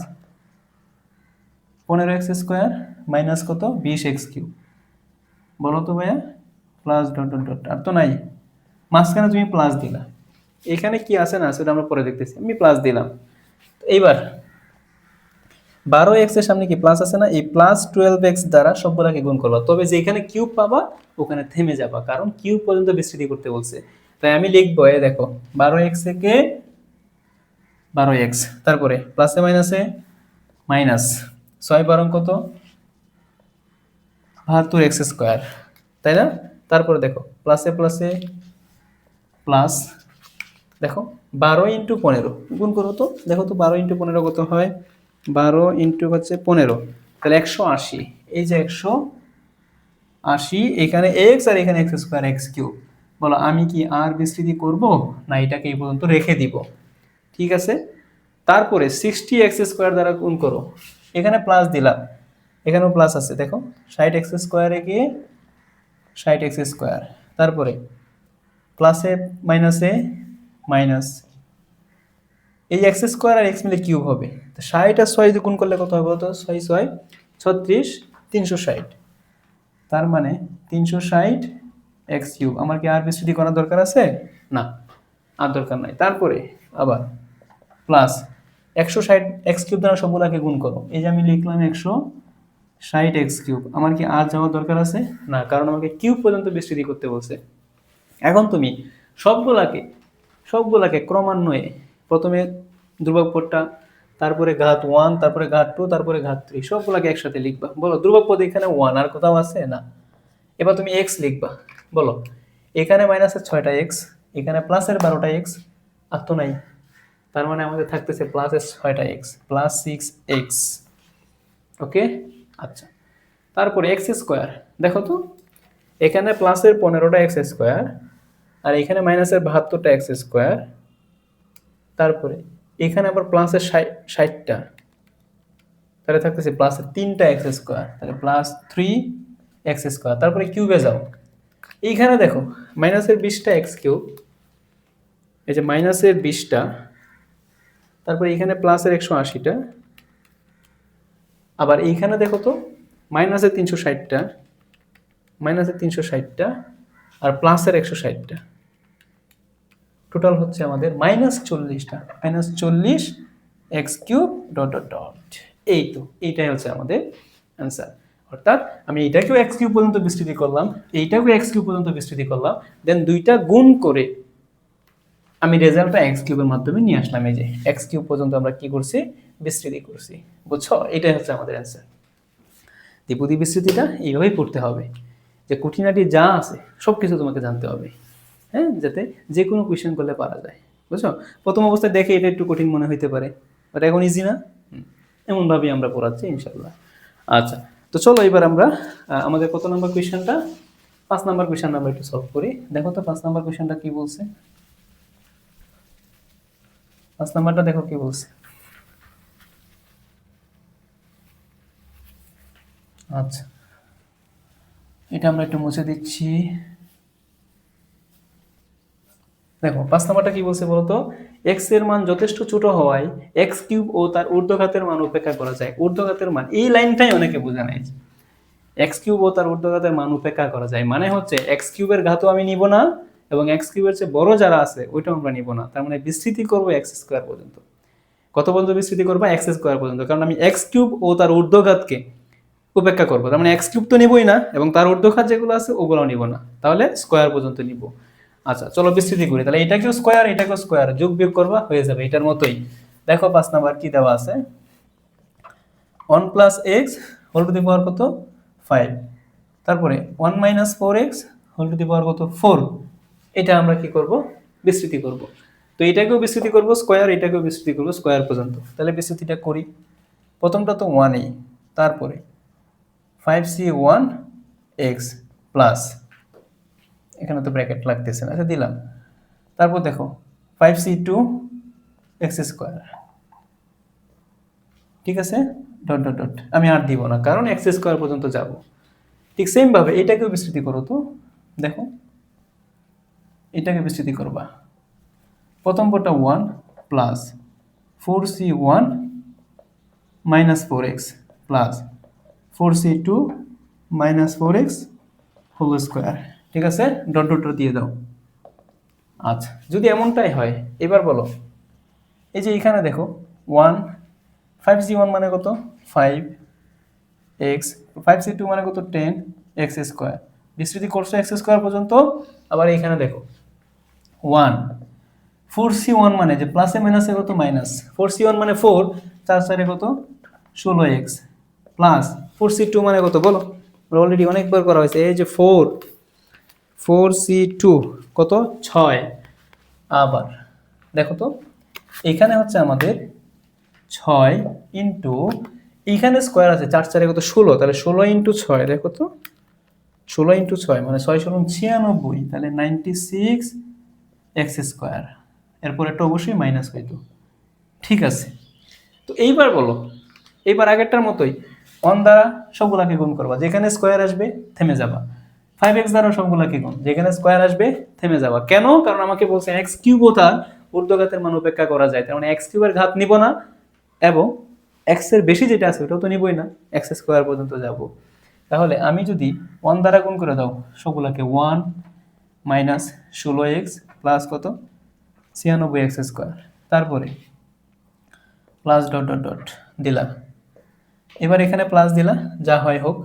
15x square minus কত 20x কিউব, বলো তো ভাইয়া প্লাস ডট ডট ডট, আর তো নাই মাঝখানে তুমি প্লাস দিলা, এখানে কি আছে না সেটা আমরা পরে দেখতেছি, আমি প্লাস দিলাম। এইবার 12x এর সামনে কি প্লাস আছে না, এই প্লাস 12x দ্বারা সবগুলাকে গুণ করবা, তবে যেখানে কিউব পাবা ওখানে থেমে যাবা কারণ কিউব পর্যন্ত বিস্তৃতি করতে বলছে। তাই আমি লিখবো এই দেখো 12x থেকে 12x, তারপরে প্লাসে মাইনাসে মাইনাস 6 12 কত 72x স্কোয়ার, তাই না? তারপরে দেখো প্লাসে প্লাসে প্লাস, দেখো 12 ইন্টু 15 গুণ করো তো, দেখো তো 12 ইন্টু 15 কত হয়, 12 ইন্টু হচ্ছে 15 তাহলে 180, এই যে 180 এখানে x আর এখানে x স্কোয়ার এক্স কিউব, বলো আমি কি আর বিস্তৃতি করব না এটাকে এই পর্যন্ত রেখে দিব, ঠিক আছে? তারপরে 60x স্কোয়ার দ্বারা গুণ করো, এখানে প্লাস দিলাম এখানেও প্লাস আছে, দেখো 60x স্কোয়ারে গিয়ে 60x স্কোয়ার, তারপরে প্লাসে মাইনাসে মাইনাস এই এক্স স্কোয়ার আর এক্স মিলে কিউব হবে, তো 60 আর 6 দিয়ে গুণ করলে কত হবে? তো 6 6 36, 360, তার মানে 360 এক্স কিউব। আমার কি আর বিস্তৃতি করার দরকার আছে? না, আর দরকার নাই। তারপরে আবার প্লাস 160 এক্স কিউব দ্বারা সবগুলাকে গুণ করো। এই যে আমি লিখলাম 160 এক্স কিউব। আমার কি আর যাওয়ার দরকার আছে? না, কারণ আমাকে কিউব পর্যন্ত বিস্তৃতি করতে বলছে। এখন তুমি সবগুলাকে ক্রমান্বয়ে প্রথমে ধ্রুবক পদটা, তারপরে ঘাত 1, তারপরে ঘাত 2, তারপরে ঘাত 3, সবগুলাকে একসাথে লিখবা। বলো ধ্রুবক পদ এখানে 1 আর কোথাও আছে? না। এবার তুমি এক্স লিখবা। বলো এখানে মাইনাসের 6টা এক্স, এখানে প্লাসের 12টা এক্স, আর তো নাই। তার মানে আমাদের থাকতেছে প্লাসের 6টা এক্স, প্লাস 6x। ওকে, আচ্ছা। তারপরে এক্স স্কোয়ার, দেখো তো এখানে প্লাসের 15টা এক্স স্কোয়ার, আর এখানে মাইনাসের 72টা এক্স স্কোয়ার, তারপরে এখানে আবার প্লাসের 60টা, তাহলে থাকতেছে প্লাসের 3টা এক্স স্কোয়ার, তাহলে প্লাস 3x স্কোয়ার। তারপরে কিউবে যাও, এইখানে দেখো মাইনাসের 20টা এক্স কিউব, এই যে মাইনাসের 20টা, তারপরে এখানে প্লাসের 180টা, আবার এইখানে দেখো তো মাইনাসের 360টা, আর প্লাসের 160টা, টোটাল হচ্ছে আমাদের -40টা, -40 x cube dot dot dot. এই তো এইটাই হচ্ছে আমাদের অ্যান্সার। অর্থাৎ আমি এইটাকেও এক্স কিউব পর্যন্ত বিস্তৃতি করলাম, এইটাকেও এক্স কিউব পর্যন্ত বিস্তৃতি করলাম, দেন দুইটা গুণ করে আমি রেজাল্টটা এক্স কিউবের মাধ্যমে নিয়ে আসলাম। এই যে এক্স কিউব পর্যন্ত আমরা কি করছি? বিস্তৃতি করছি। বুঝছো? এটাই হচ্ছে আমাদের অ্যান্সার। দ্বিপদী বিস্তৃতিটা এইভাবেই পড়তে হবে, যে খুঁটিনাটি যা আছে সব কিছু তোমাকে জানতে হবে, হ্যাঁ, যাতে যে কোনো কোয়েশ্চেন করলে পারা যায়। বুঝছো? প্রথম অবস্থায় দেখে এটা একটু কঠিন মনে হইতে পারে, বাট এখন ইজি না, এমনভাবেই আমরা পড়াচ্ছি ইনশাল্লাহ। আচ্ছা, তো চলো এবার আমরা আমাদের কত নাম্বার কোয়েশ্চেনটা? 5 নাম্বার কোয়েশ্চেন আমরা একটু সলভ করি। দেখো তো 5 নাম্বার কোয়েশ্চেনটা কি বলছে। 5 নাম্বারটা দেখো কি বলছে। আচ্ছা, এটা আমরা একটু মুছে দিচ্ছি। দেখো 5 নাম্বারটা কি বলছে বলতো? x এর মান যথেষ্ট ছোট হওয়ায় x কিউব ও তার ঊর্ধ্বঘাতের মান উপেক্ষা করা যায়। ঊর্ধ্বঘাতের মান, এই লাইনটাই অনেকে বোঝে নাই। x কিউব ও তার ঊর্ধ্বঘাতের মান উপেক্ষা করা যায় মানে হচ্ছে x কিউবের ঘাতও আমি নিব না, এবং x কিউবের চেয়ে বড় যারা আছে ওইটাও আমরা নিব না। তার মানে বিস্তৃতি করব x স্কয়ার পর্যন্ত। কত পর্যন্ত বিস্তৃতি করব? x স্কয়ার পর্যন্ত, কারণ আমি x কিউব ও তার ঊর্ধ্বঘাতকে উপেক্ষা করব। তার মানে x কিউব তো নিবই না, এবং তার ঊর্ধ্বঘাত যেগুলো আছে ওগুলোও নিব না, তাহলে স্কয়ার পর্যন্ত নিব। আচ্ছা, চলো বিস্তৃতি করি। তাহলে এটাকেও স্কয়ার, এটাকেও স্কয়ার, যোগ বিয়োগ করবা, হয়ে যাবে এটার মতোই। দেখো 5 নাম্বার কি দেওয়া আছে। 1 plus X whole to the power কত? 5। তারপরে 1 minus 4x whole to the power কত? 4। এটা আমরা কি করব? বিস্তৃতি করব। তো এটাকেও বিস্তৃতি করব স্কয়ার, এটাকেও বিস্তৃতি করব স্কয়ার পর্যন্ত। তাহলে বিস্তৃতিটা করি। প্রথমটা তো 1 এই, তারপরে 5c1x প্লাস, এখানে তো ব্র্যাকেট লাগতেছে না, আচ্ছা দিলাম। তারপর দেখো 5c2x স্কয়ার, ঠিক আছে, ডট ডট ডট। আমি আর দিব না, কারণ x স্কয়ার পর্যন্ত যাব। ঠিক সেম ভাবে এটাকেও বিস্তৃতি করো। তো দেখো এটাকে বিস্তৃতি করবা। প্রথম পদটা 1 plus 4c1 minus 4x plus 4c2 minus 4x whole square, ঠিক আছে, ডট ডট দিয়ে দাও। আচ্ছা, যদি এমনটাই হয় এবার বলো, এই যে এখানে দেখো 1 5c1 মানে কত? 5x, 5c2 মানে কত? 10x square. বিস্তৃতি করছো x স্কয়ার পর্যন্ত। আবার এখানে দেখো 1 4c1 মানে যে প্লাসে মাইনাসে কত? মাইনাস। 4c1 মানে 4, 4 4 কত? 16x প্লাস 4c2 মানে কত বলো? অলরেডি অনেকবার করা হয়েছে। এই যে 4c2 কত? 6। আবার দেখো তো এখানে হচ্ছে আমাদের 6 ইন্টু, এইখানে স্কোয়ার আছে 4 4 কত? 16, তাহলে 16 ইন্টু 6, দেখো তো 16 ইন্টু 6 মানে 6 16 96, তাহলে 96x স্কোয়ার। এরপরে একটা অবশ্যই মাইনাস হইতো, ঠিক আছে। তো এইবার বলো, এইবার আগেরটার মতোই 1 দ্বারা সবগুলাকে গুণ করবা, যেখানে স্কোয়ার আসবে থেমে যাবা। 5x দ্বারা সবগুলাকে গুণ, যেখানে স্কোয়ার আসবে থেমে যাবা। কেন? কারণ আমাকে বলছে x কিউব ও তার ঊর্ধ্বঘাতের মান উপেক্ষা করা যায়, তার মানে এক্স কিউবের ঘাত নিব না এবং এক্স এর বেশি যেটা আছে ওটাও তো নিবই না, এক্স স্কোয়ার পর্যন্ত যাব। তাহলে আমি যদি 1 দ্বারা গুণ করে দাও সবগুলোকে, 1 মাইনাস 16x প্লাস কত 96x স্কোয়ার, তারপরে প্লাস ডট ডট ডট দিলা, এবার এখানে প্লাস দিলা, যা হয় হোক,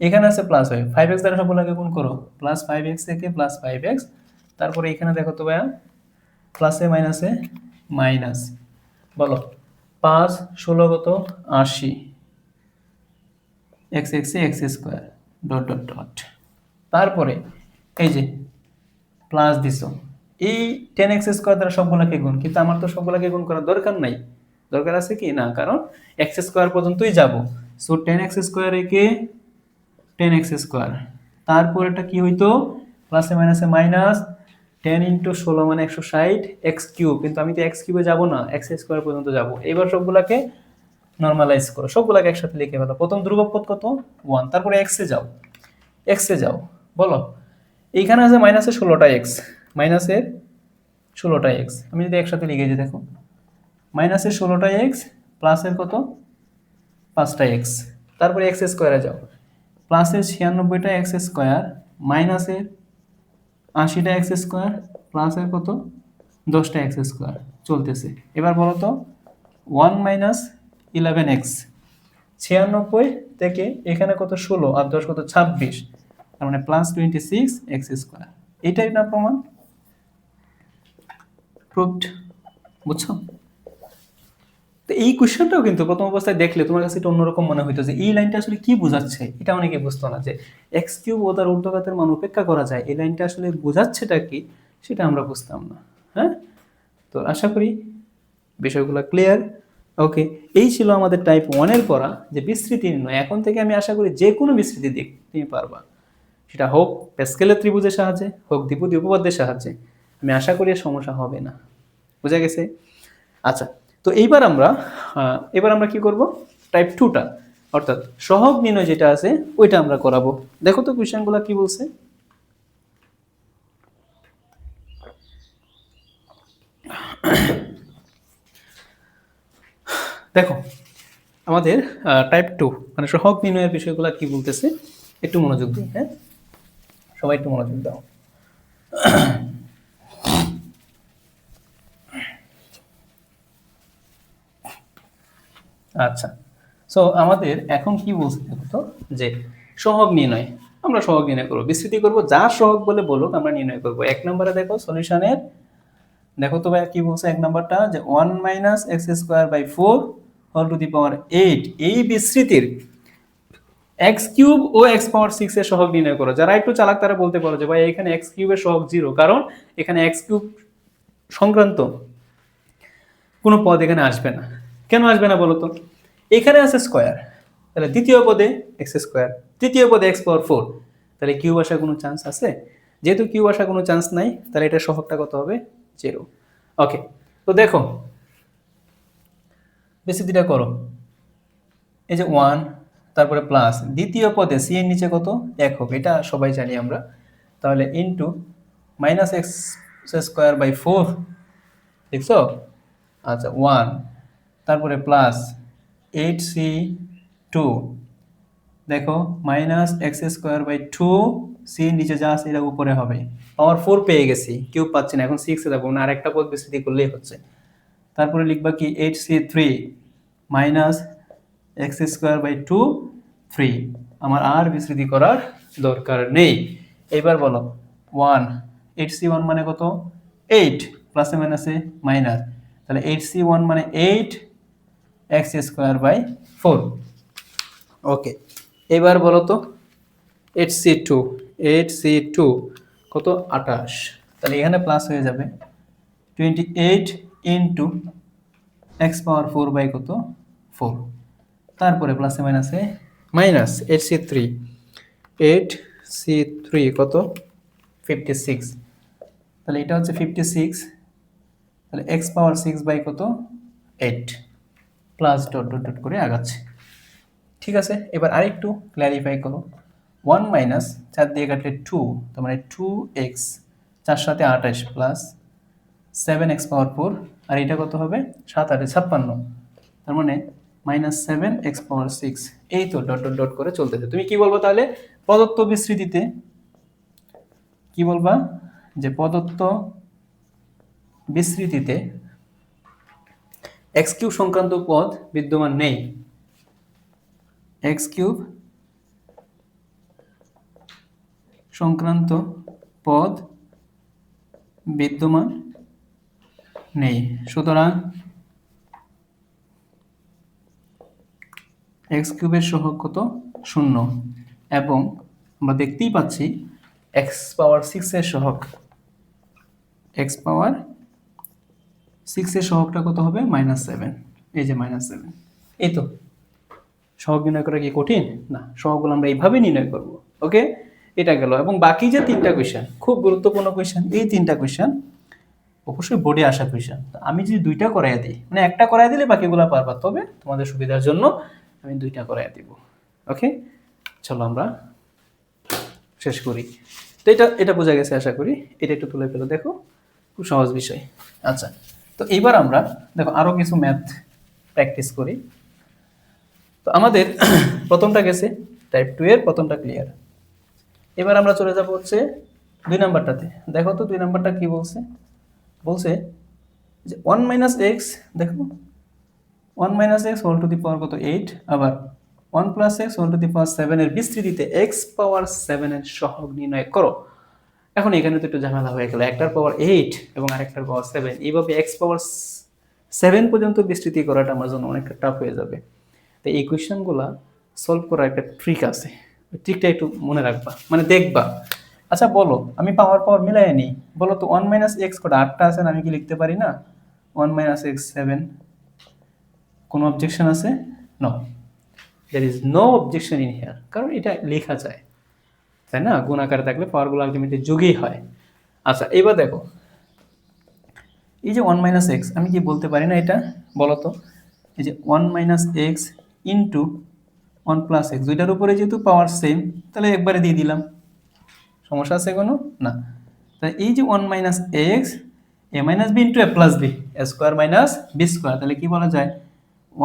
এখানে আছে প্লাস হয় 5x দ্বারা সবগুলোকে গুণ করো, প্লাস 5x থেকে প্লাস 5x, তারপরে এখানে দেখো তো ভাইয়া প্লাসে মাইনাসে মাইনাস, বলো 5 16 কত 80, x x x square dot dot dot, তারপরে এই যে প্লাস দিছো, এই 10x স্কোয়ার দ্বারা সবগুলোকে গুণ, কিন্তু আমার তো সবগুলোকে গুণ করার দরকার নাই, দরকার আছে কি না, কারণ এক্স স্কোয়ার পর্যন্তই যাব। সো 10x স্কোয়ার একে 10x স্কোয়ার, তারপর এটা কি হইতো প্লাসে মাইনাসে মাইনাস 10 ইন্টু 16 মানে 160 এক্স কিউব, কিন্তু আমি তো এক্স কিউবে যাবো না, এক্স স্কোয়ার পর্যন্ত যাব। এবার সবগুলাকে নর্মালাইজ করো, সবগুলাকে একসাথে লিখে ফেলো, প্রথম ধ্রুবক পদ কত 1, তারপরে এক্সে যাও, এক্সে যাও, বলো এইখানে আছে মাইনাসের 16টা এক্স, মাইনাসের 16টা এক্স, আমি যদি একসাথে লিখে দিই দেখো, মাইনাসের 16টা এক্স প্লাসের কত 5টা এক্স, তারপরে এক্স স্কোয়ারে যাও, প্লাসের 96টা এক্স স্কোয়ার মাইনাসের 80টা এক্স স্কোয়ার প্লাসের কত 10টা এক্স স্কোয়ার চলতেছে। এবার বলো তো 1 মাইনাস 11x, 96 থেকে এখানে কত 16 আর 10 কত 26, তার মানে প্লাস 26x স্কোয়ার, এটাই না প্রমাণ, প্রুভড, বুঝছো? তো এই কোশ্চেনটাও কিন্তু প্রথম অবস্থায় দেখলে তোমার কাছে এটা অন্যরকম মনে হইতো যে এই লাইনটা আসলে কি বোঝাচ্ছে, এটা অনেকে বুঝতো না, যে এক্স কিউব ও তার ঊর্ধ্বঘাতের মান উপেক্ষা করা যায়, এই লাইনটা আসলে বোঝাচ্ছেটা কি সেটা আমরা বুঝতাম না। হ্যাঁ, তো আশা করি বিষয়গুলো ক্লিয়ার। ওকে, এই ছিল আমাদের টাইপ 1-এর পড়া, যে বিস্তৃতি নির্ণয়। এখন থেকে আমি আশা করি যে কোনো বিস্তৃতি দিক তুমি পারবা, সেটা হোক প্যাসকেলের ত্রিভুজের সাহায্যে, হোক দ্বিপদী উপপাদ্যের সাহায্যে, আমি আশা করি সমস্যা হবে না। বুঝা গেছে? আচ্ছা, তো এবার আমরা কি করব, টাইপ 2টা, অর্থাৎ সহগ নির্ণয় যেটা আছে ওইটা আমরা করাবো। দেখো তো কোশ্চেনগুলো কি বলছে। দেখো আমাদের টাইপ 2 মানে সহগ নির্ণয়ের বিষয়গুলো কি বলতেছে, একটু মনোযোগ দিই। হ্যাঁ, সবাই একটু মনোযোগ দাও। আচ্ছা, সো আমাদের এখন কি বলছে দেখো তো, যে সহগ নির্ণয়, আমরা সহগ নির্ণয় করবো, বিস্তৃতি করবো, যা সহগ বলে বলুক আমরা নির্ণয় করবো। 1 নম্বরে দেখো সলিউশনের, দেখো তো ভাই কি বলছে 1 নম্বরটা, যে 1 minus x square by 4 whole to the power 8, এই বিস্তৃতির এক্স কিউব ও এক্স পাওয়ার 6 এর সহগ নির্ণয় করো। যারা একটু চালাক তারা বলতে পারো যে ভাই এখানে এক্স কিউবের সহগ 0, কারণ এখানে এক্স কিউব সংক্রান্ত কোনো পদ এখানে আসবে না। কেন আসবে না বলো তো, এখানে আছে স্কোয়ার, তাহলে দ্বিতীয় পদে এক্স স্কোয়ার, তৃতীয় পদে এক্স পাওয়ার 4, তাহলে কিউব আসার কোনো চান্স আছে? যেহেতু কিউব আসার কোনো চান্স নাই, তাহলে এটা সহগটা কত হবে 0। ওকে, তো দেখো বিস্তৃতিটা করো, এই যে 1, তারপরে প্লাস দ্বিতীয় পদে সি এর নিচে কত 1 হবে, এটা সবাই জানি আমরা। তাহলে into minus x square by 4, দেখছো? আচ্ছা 1, তারপরে প্লাস 8c2, দেখো minus x square by 2, C নিচে যা আছে এটা উপরে হবে, পাওয়ার 4 পেয়ে গেছি, কিউব পাচ্ছি না, এখন 6 এ যাবো না, আরেকটা পদ বিস্তৃতি করলেই হচ্ছে। তারপরে লিখবা কি 8c3 minus x square by 2 3, আমার আর বিস্তৃতি করার দরকার নেই। এবার বলো 1, 8c1 মানে কত 8, প্লাসে মাইনাসে মাইনাস, তাহলে 8c1 মানে 8 এক্স স্কোয়ার বাই 4। ওকে, এবার বলো তো 8c2 কত 28, তাহলে এখানে প্লাস হয়ে যাবে 28 ইন্টু এক্স পাওয়ার 4 বাই কত 4, তারপরে প্লাসে মাইনাসে মাইনাস 8c3 কত 56, তাহলে এটা হচ্ছে 56, তাহলে এক্স পাওয়ার 6 বাই কত 8, প্লাস ডট ডট ডট করে আগাচ্ছে। ঠিক আছে, এবার আরেকটু ক্ল্যারিফাই করো, 1 মাইনাস 4 দিয়ে কাটলে 2, তার মানে 2x, 4 সাথে 28 প্লাস 7x পাওয়ার 4, আর এটা কত হবে 7 8 56, তার মানে -7x পাওয়ার 6। এই তো ডট ডট ডট করে চলতেছে। তুমি কি বলবো তাহলে প্রদত্ত বিস্তৃতিতে, কি বলবা যে প্রদত্ত বিস্তৃতিতে x কিউব সংক্রান্ত পদ বিদ্যমান নেই, x কিউব সংক্রান্ত পদ বিদ্যমান নেই। সুতরাং x কিউবের সহগ কত 0, এবং আমরা দেখতেই পাচ্ছি x পাওয়ার 6 এর সহগ, x পাওয়ার 6 এর সহগটা কত হবে -7, এই যে -7। এই তো সহগ নির্ণয় করা কি কঠিন না, সহগগুলো আমরা এইভাবে নির্ণয় করব। ওকে, এটা গেল। এবং বাকি যে 3টা কোয়েশ্চেন খুব গুরুত্বপূর্ণ কোয়েশ্চেন, এই 3টা কোয়েশ্চেন অবশ্যই বোর্ডে আসা কোয়েশ্চেন। আমি যদি 2টা করাইয়া দিই, মানে একটা করাই দিলে বাকিগুলো পারবা, তবে তোমাদের সুবিধার জন্য আমি 2টা করাইয়া দিব। ওকে, চলো আমরা শেষ করি। তো এটা বোঝা গেছে আশা করি। এটা একটু তুলে ফেলো, দেখো খুব সহজ বিষয়। আচ্ছা, তো এইবার আমরা দেখো আরো কিছু ম্যাথ প্র্যাকটিস করি। তো আমাদের প্রথমটা গেছে, টাইপ 2 এর প্রথমটা ক্লিয়ার। এবার আমরা চলে যাব হচ্ছে 2 নাম্বারটাতে। দেখো তো 2 নাম্বারটা কি বলছে, বলছে যে 1 - x, দেখো 1 - x whole to the power কত 8, আবার 1 + x whole to the power 7 এর বিস্তৃতিতে x পাওয়ার 7 এর সহগ নির্ণয় করো। এখন এখানে তো একটু ঝামেলা হয়ে গেল, একটার পাওয়ার 8 এবং আরেকটার পাওয়ার 7, এইভাবে x পাওয়ার 7 পর্যন্ত বিস্তৃতি করাটা আমার জন্য অনেকটা টাফ হয়ে যাবে। তো এই কোয়েশ্চেনগুলো সলভ করার একটা ট্রিক আছে, ওই ট্রিকটা একটু মনে রাখবা, মানে দেখবা। আচ্ছা বলো, আমি পাওয়ার মিলাই নিই। বলো তো 1 - x কটা 8টা আছে না, আমি কি লিখতে পারি না 1 - x 7? কোনো অবজেকশন আছে? No, there is no objection in here, কারণ এটা লেখা যায়, তাই না? গুণ আকারে থাকলে পাওয়ারগুলো আলটিমেটলি যোগই হয়। আচ্ছা এবার দেখো, এই যে 1 - x, আমি কি বলতে পারি না এটা? বলো তো, এই যে 1 - x ইন্টু 1 + x, দুইটার উপরে যেহেতু পাওয়ার সেম, তাহলে একবারে দিয়ে দিলাম, সমস্যা আছে কোনো? না। তাহলে এই যে 1 - x, a - b into a + b, a square minus b square, তাহলে কি বলা যায়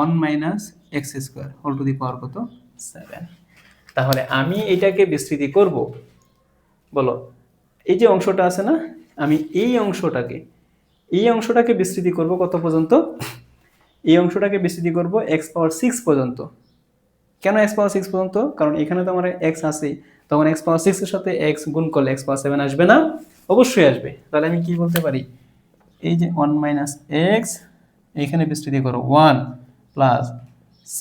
1 - x square whole to the power কত 7। তাহলে আমি এটাকে বিস্তৃতি করব, বলো এই যে অংশটা আছে না, আমি এই অংশটাকে বিস্তৃতি করব কত পর্যন্ত? এই অংশটাকে বিস্তৃতি করব x পাওয়ার 6 পর্যন্ত। কেন x পাওয়ার 6 পর্যন্ত? কারণ এখানে তো আমার x আছে, তখন x পাওয়ার 6 এর সাথে x গুণ করলে x পাওয়ার 7 আসবে না? অবশ্যই আসবে। তাহলে আমি কি বলতে পারি, এই যে 1 - x, এখানে বিস্তৃতি করো 1 +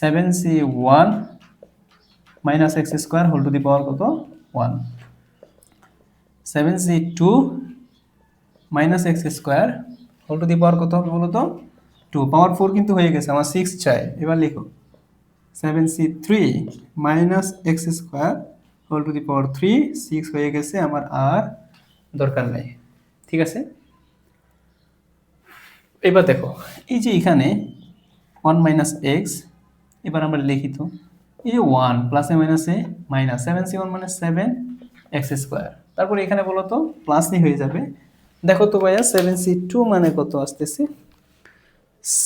7c1 - x square whole to the power কত 1, 7c2 - x square whole to the power কত হবে বলো তো 2, পাওয়ার 4 কিন্তু হয়ে গেছে, আমার 6 চাই। এবার লিখো 7c3 - x square whole to the power 3, 6 হয়ে গেছে, আমার আর দরকার নাই। ঠিক আছে, এবার দেখো এই যে এখানে 1 - x, এবার আমরা লিখি তো এই যে 1 প্লাসে মাইনাসে মাইনাস 7c1 মানে 7x স্কোয়ার, তারপর এখানে বলো তো প্লাসই হয়ে যাবে। দেখো তো ভাইয়া 7c2 মানে কত আসতেছে,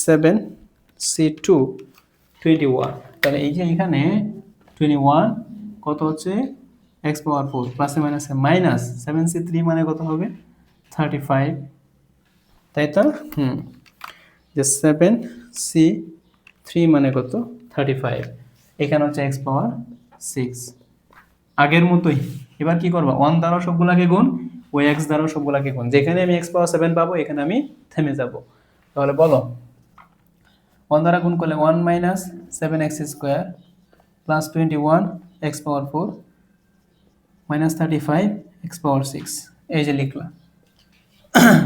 7c2 21, তাহলে এই যে এখানে 21 কত হচ্ছে x পাওয়ার 4 প্লাসে মাইনাসে মাইনাস 7c3 মানে কত হবে 35, তাই তো? যে 7c3 মানে কত 35, এখানে হচ্ছে x পাওয়ার 6। আগের মতোই এবার কি করবা, 1 দ্বারা সবগুলাকে গুণ, ওই x দ্বারা সবগুলাকে গুণ, যেখানে আমি x পাওয়ার 7 পাবো এখানে আমি থেমে যাব। তাহলে বলো 1 দ্বারা গুণ করলে 1 - 7x স্কোয়ার প্লাস 21 x পাওয়ার 4 মাইনাস 35 x পাওয়ার 6, এই যে লিখলাম,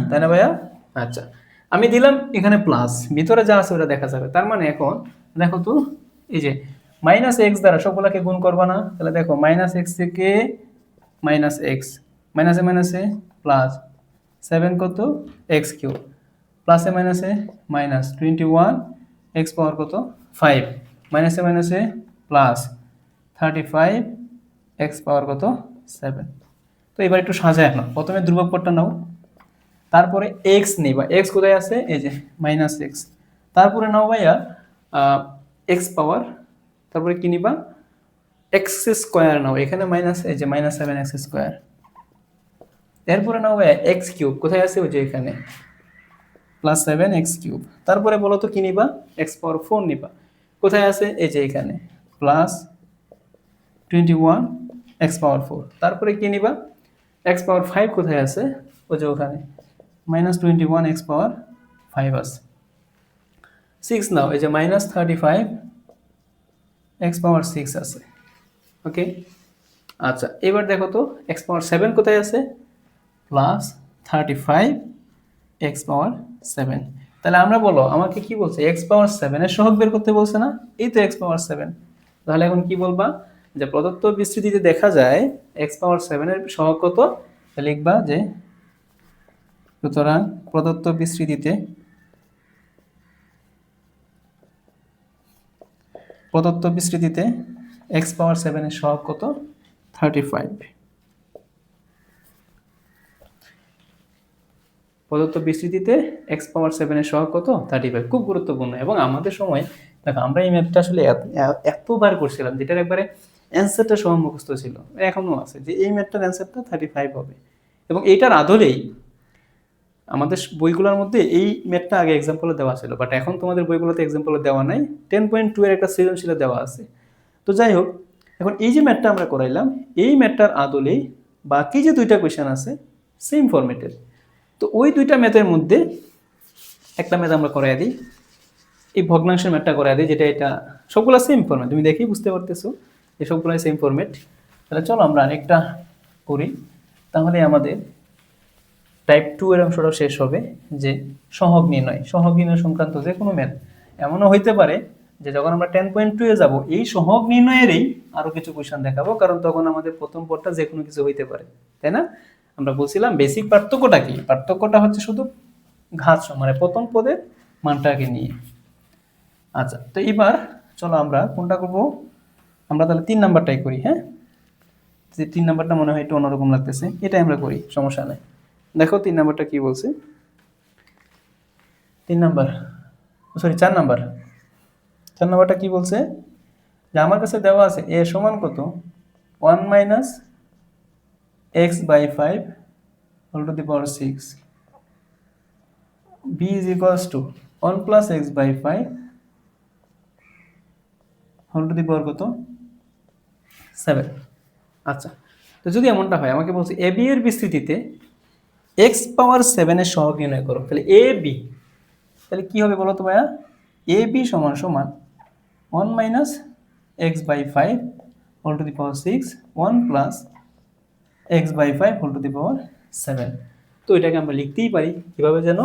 তাই না ভাইয়া? আচ্ছা আমি দিলাম এখানে প্লাস, ভিতরে যা আছে ওটা দেখা যাবে। তার মানে এখন দেখো তো এই যে মাইনাস এক্স দ্বারা সবগুলাকে গুণ করবা না, তাহলে দেখো মাইনাস এক্স থেকে মাইনাস এক্স, মাইনাসে মাইনাসে প্লাস 7 কত এক্স কিউব, প্লাসে মাইনাসে মাইনাস 21 এক্স পাওয়ার কত 5, মাইনাসে মাইনাসে প্লাস 35 এক্স পাওয়ার কত 7। তো এবার একটু সাজায়, এখন প্রথমে ধ্রুবক পদটা নাও, তারপরে এক্স নিবা, এক্স কোথায় আছে, এই যে মাইনাস এক্স। তারপরে নাও ভাইয়া এক্স পাওয়ার, তারপরে কি নিবা, এক্স স্কোয়ার নাও, এখানে মাইনাস, এই যে মাইনাস 7x স্কোয়ার। এরপরে নাও ভাইয়া এক্স কিউব, কোথায় আছে, ওই যে এখানে প্লাস 7x কিউব। তারপরে বলো তো কি নিবা, এক্স পাওয়ার 4 নিবা, কোথায় আছে, এই যে এখানে প্লাস 21x পাওয়ার 4। তারপরে কি নিবা, এক্স পাওয়ার 5 কোথায় আছে, ওই যে ওখানে মাইনাস 21x পাওয়ার 5 আছে। 6 নাও, এই যে মাইনাস 35x পাওয়ার 6 আছে। ওকে, আচ্ছা এবার দেখো তো এক্স পাওয়ার 7 কোথায় আছে, প্লাস 35x পাওয়ার 7। তাহলে আমরা বলো আমাকে কি বলছে, এক্স পাওয়ার 7 এর সহগ বের করতে বলছে না, এই তো এক্স পাওয়ার 7। তাহলে এখন কি বলবা, যে প্রদত্ত বিস্তৃতিতে দেখা যায় এক্স পাওয়ার 7 এর সহগ কত, লিখবা যে সুতরাং প্রদত্ত বিস্তৃতিতে এক্স পাওয়ার 7 এর সহগ কত, 35। প্রদত্ত বিস্তৃতিতে এক্স পাওয়ার 7 এর সহগ কত, 35। খুব গুরুত্বপূর্ণ। এবং আমাদের সময় দেখো আমরা এই ম্যাথটা আসলে এতবার করছিলাম, যেটার একবারে অ্যান্সারটা সহ মুখস্থ ছিল, এখনো আছে, যে এই ম্যাথটার অ্যান্সারটা 35 হবে। এবং এইটার আদলেই আমাদের বইগুলোর মধ্যে এই ম্যাথটা আগে এক্সাম্পলে দেওয়া ছিল, বাট এখন তোমাদের বইগুলোতে এক্সাম্পলে দেওয়া নাই। 10.2 এর একটা সৃজনশীলে দেওয়া আছে। তো যাই হোক, এখন এই যে ম্যাথটা আমরা করাইলাম, এই ম্যাথটার আদলেই বাকি যে দুইটা কোয়েশ্চেন আছে সেম ফরম্যাটের, তো ওই দুইটা ম্যাথের মধ্যে একটা ম্যাথ আমরা করাই দিই, এই ভগ্নাংশের ম্যাথটা করাই দিই, যেটা এটা সবগুলো সেম ফরম্যাট, তুমি দেখেই বুঝতে পারতেছো এই সবগুলো সেম ফরম্যাট। তাহলে চলো আমরা আরেকটা করি, তাহলে আমাদের টাইপ 2 এর অংশটা শেষ হবে, যে সহগ নির্ণয় সংক্রান্ত যে কোনো ম্যাথ। এমনও হইতে পারে যে যখন আমরা 10.2 এ যাব, এই সহগ নির্ণয়েরই আরো কিছু কোয়েশ্চেন দেখাবো, কারণ তখন আমাদের প্রথম পদটা যে কোনো কিছু হইতে পারে, তাই না? আমরা বলছিলাম বেসিক পার্থক্যটা কি, পার্থক্যটা হচ্ছে শুধু ঘাত মানে প্রথম পদের মানটাকে নিয়ে। আচ্ছা, তো এবার চলো আমরা কোনটা করব, আমরা তাহলে 3 নাম্বারটাই করি। হ্যাঁ, যে 3 নাম্বারটা মনে হয় একটু অন্যরকম লাগতেছে, এটাই আমরা করি, সমস্যা নাই। দেখো 3 নাম্বারটা কি বলছে, 4 নাম্বারটা কি বলছে, যে আমার কাছে দেওয়া আছে a সমান কত, 1 minus x by 5 whole to the power 6, b is equals to 1 plus x by 5 whole to the power কত, 7। আচ্ছা, তো যদি এমনটা হয়, আমাকে বলছে ab এর বিস্তৃতিতে x পাওয়ার 7 এর সহগ নির্ণয় করো, তাহলে ab, তাহলে কি হবে বলো তো ভাইয়া, ab সমান সমান 1 minus x by 5 whole to the power 6, 1 plus x by 5 whole to the power 7। তো এটাকে আমরা লিখতেই পারি কিভাবে যেন,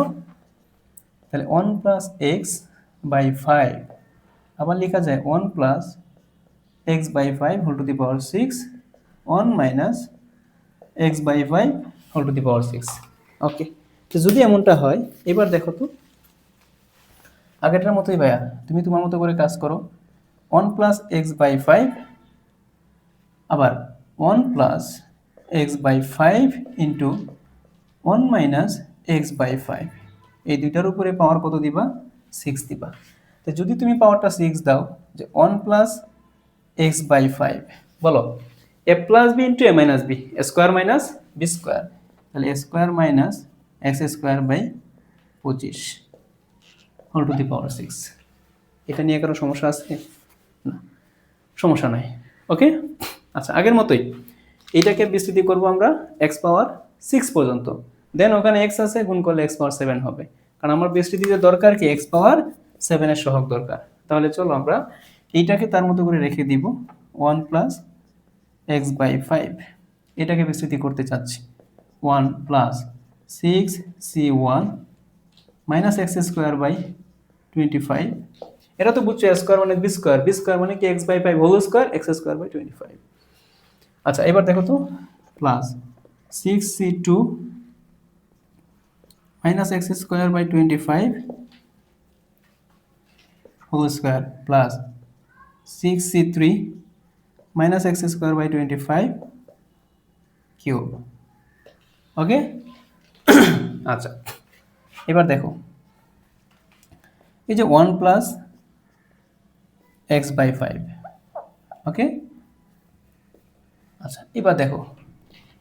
তাহলে 1 প্লাস x বাই 5, আবার লেখা যায় 1 plus x by 5 whole to the power 6, 1 minus x by 5 whole to the power 6। Okay, তো যদি এমনটা হয়, এবার দেখো তো আগেরটার মতোই ভাইয়া, তুমি তোমার মতো করে কাজ করো। 1 প্লাস এক্স বাই 5, আবার 1 plus x by 5 into 1 minus x by 5, এই দুইটার উপরে পাওয়ার কত দিবা, 6 দিবা। তো যদি তুমি পাওয়ারটা 6 দাও, যে 1 প্লাস এক্স বাই 5, বলো A plus B into A minus B, square minus B square, তাহলে A square minus x square by 25 whole to the power 6। এটা নিয়ে কারো সমস্যা আছে? না, সমস্যা নাই। ওকে, আচ্ছা আগের মতোই এইটাকে বিস্তৃতি করব আমরা এক্স পাওয়ার 6 পর্যন্ত, দেন ওখানে এক্স আছে, গুণ করলে এক্স পাওয়ার 7 হবে, কারণ আমার বিস্তৃতিতে দরকার কি, এক্স পাওয়ার 7 এর সহগ দরকার। তাহলে চলো আমরা এইটাকে তার মতো করে রেখে দিব, 1 প্লাস এক্স বাই 5, এটাকে বিস্তৃতি করতে চাচ্ছি, 1 plus 6c1 minus x square by 25, এটা তো বুঝছো, স্কোয়ার মানে বি স্কোয়ার, বি স্কোয়ার মানে কি X by 5 whole square, X square by 25। আচ্ছা এবার দেখো তো, plus 6c2 minus x square by 25 whole square plus 6c3 minus x square by 25 cube. Okay, আচ্ছা, এবার দেখো এই যে 1 প্লাস এক্স বাই 5, ওকে। আচ্ছা, এবার দেখো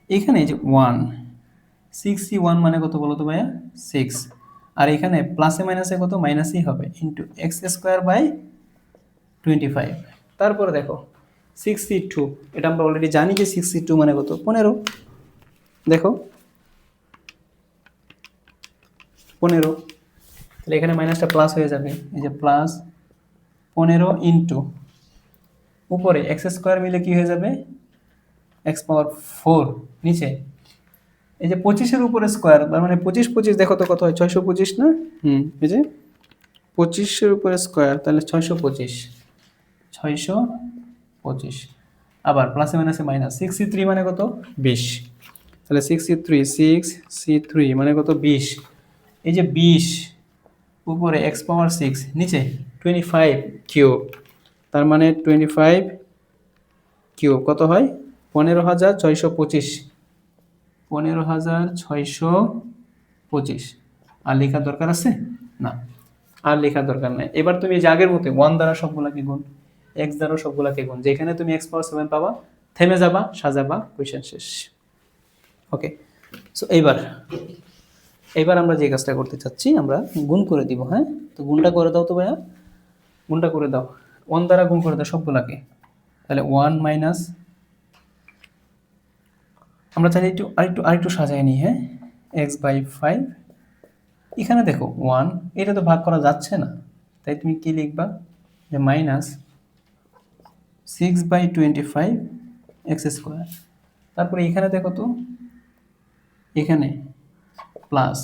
এখানে যে 1 6c1 মানে কত বলো তো ভাইয়া? 6। আর এখানে প্লাসে মাইনাসে কত? মাইনাসই হবে, ইন্টু এক্স স্কোয়ার বাই 25। তারপরে দেখো 6c2, এটা আমরা অলরেডি জানি যে 6c2 মানে কত? 15। দেখো 15, তাহলে এখানে মাইনাসটা প্লাস হয়ে যাবে, এই যে প্লাস 15 ইন্টু উপরে এক্স স্কোয়ার মিলে কি হয়ে যাবে? এক্স পাওয়ার 4 নিচে এই যে 25-এর উপরে স্কোয়ার, তার মানে 25 25 দেখো তো কত হয়? 625 না? এই যে 25-এর উপরে স্কোয়ার, তাহলে 625 625। আবার প্লাসে মাইনাসে মাইনাস, 6c3 মানে কত? 20। তাহলে 6c3 মানে কত? 20। এই যে 20 উপরে এক্স পাওয়ার 6 নিচে 25 কিউব, তার মানে 25 কিউব কত হয়? 15625। 15625। আর লেখার দরকার আছে? না, আর লেখার দরকার নাই। এবার তুমি এই যে আগের মতো 1 দ্বারা সবগুলাকে গুণ, এক্স দ্বারা সবগুলাকে গুণ, যেখানে তুমি এক্স পাওয়ার 7 পাবা, থেমে যাবা, সাজাবা, কোয়েশ্চেন শেষ। ওকে, সো এইবার আমরা যে কাজটা করতে চাচ্ছি, আমরা গুণ করে দিব। হ্যাঁ, তো গুণটা করে দাও তো ভাইয়া, গুণটা করে দাও। 1 দ্বারা গুণ করে দাও সবগুলাকে, তাহলে 1 মাইনাস, আমরা চাইলে আরেকটু সাজাই নিই। হ্যাঁ, এক্স বাই 5, এখানে দেখো 1, এটা তো ভাগ করা যাচ্ছে না, তাই তুমি কি লিখবা? যে মাইনাস 6/25 এক্স স্কোয়ার। তারপরে এখানে দেখো তো, এখানে প্লাস,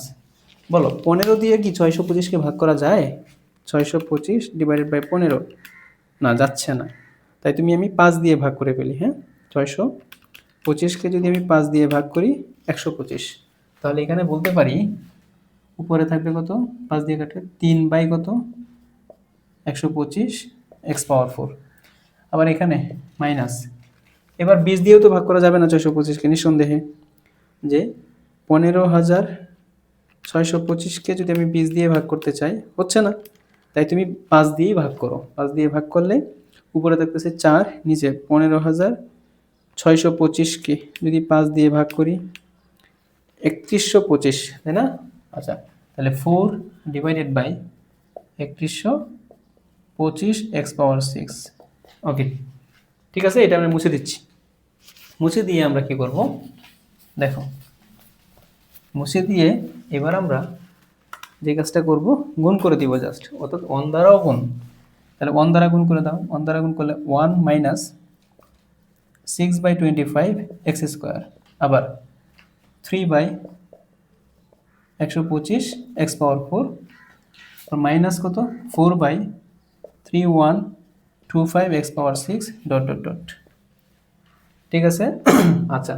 বলো 15 দিয়ে কি 625-কে ভাগ করা যায়? 625 ডিভাইডেড বাই 15, না যাচ্ছে না, তাই আমি 5 দিয়ে ভাগ করে ফেলি। হ্যাঁ, 625-কে যদি আমি 5 দিয়ে ভাগ করি 125, তাহলে এখানে বলতে পারি উপরে থাকবে কত? 5 দিয়ে কাটে 3 বাই কত? 125 এক্স পাওয়ার 4। আবার এখানে মাইনাস, এবার 20 দিয়েও তো ভাগ করা যাবে না 625-কে, নিঃসন্দেহে, যে 15,625-কে যদি আমি 20 দিয়ে ভাগ করতে চাই, হচ্ছে না, তাই তুমি 5 দিয়েই ভাগ করো। 5 দিয়ে ভাগ করলে উপরে থাকতেছে 4, নিচে 15,625-কে যদি 5 দিয়ে ভাগ করি 3125, তাই না? আচ্ছা, তাহলে 4 ডিভাইডেড বাই 3125 এক্স পাওয়ার 6। ওকে, ঠিক আছে, এটা আমি মুছে দিচ্ছি। মুছে দিয়ে আমরা কি করব দেখো, মুছে দিয়ে এবার আমরা যে কাজটা করব, গুণ করে দিব জাস্ট, অর্থাৎ 1 দ্বারাও গুণ। তাহলে 1 দ্বারা গুণ করে দাও, 1 দ্বারা গুণ করলে 1 মাইনাস 6/25 এক্স স্কোয়ার, আবার 3/125 এক্স পাওয়ার 4, মাইনাস কত? 4/3125 x power 6 dot dot dot. ঠিক আছে। আচ্ছা,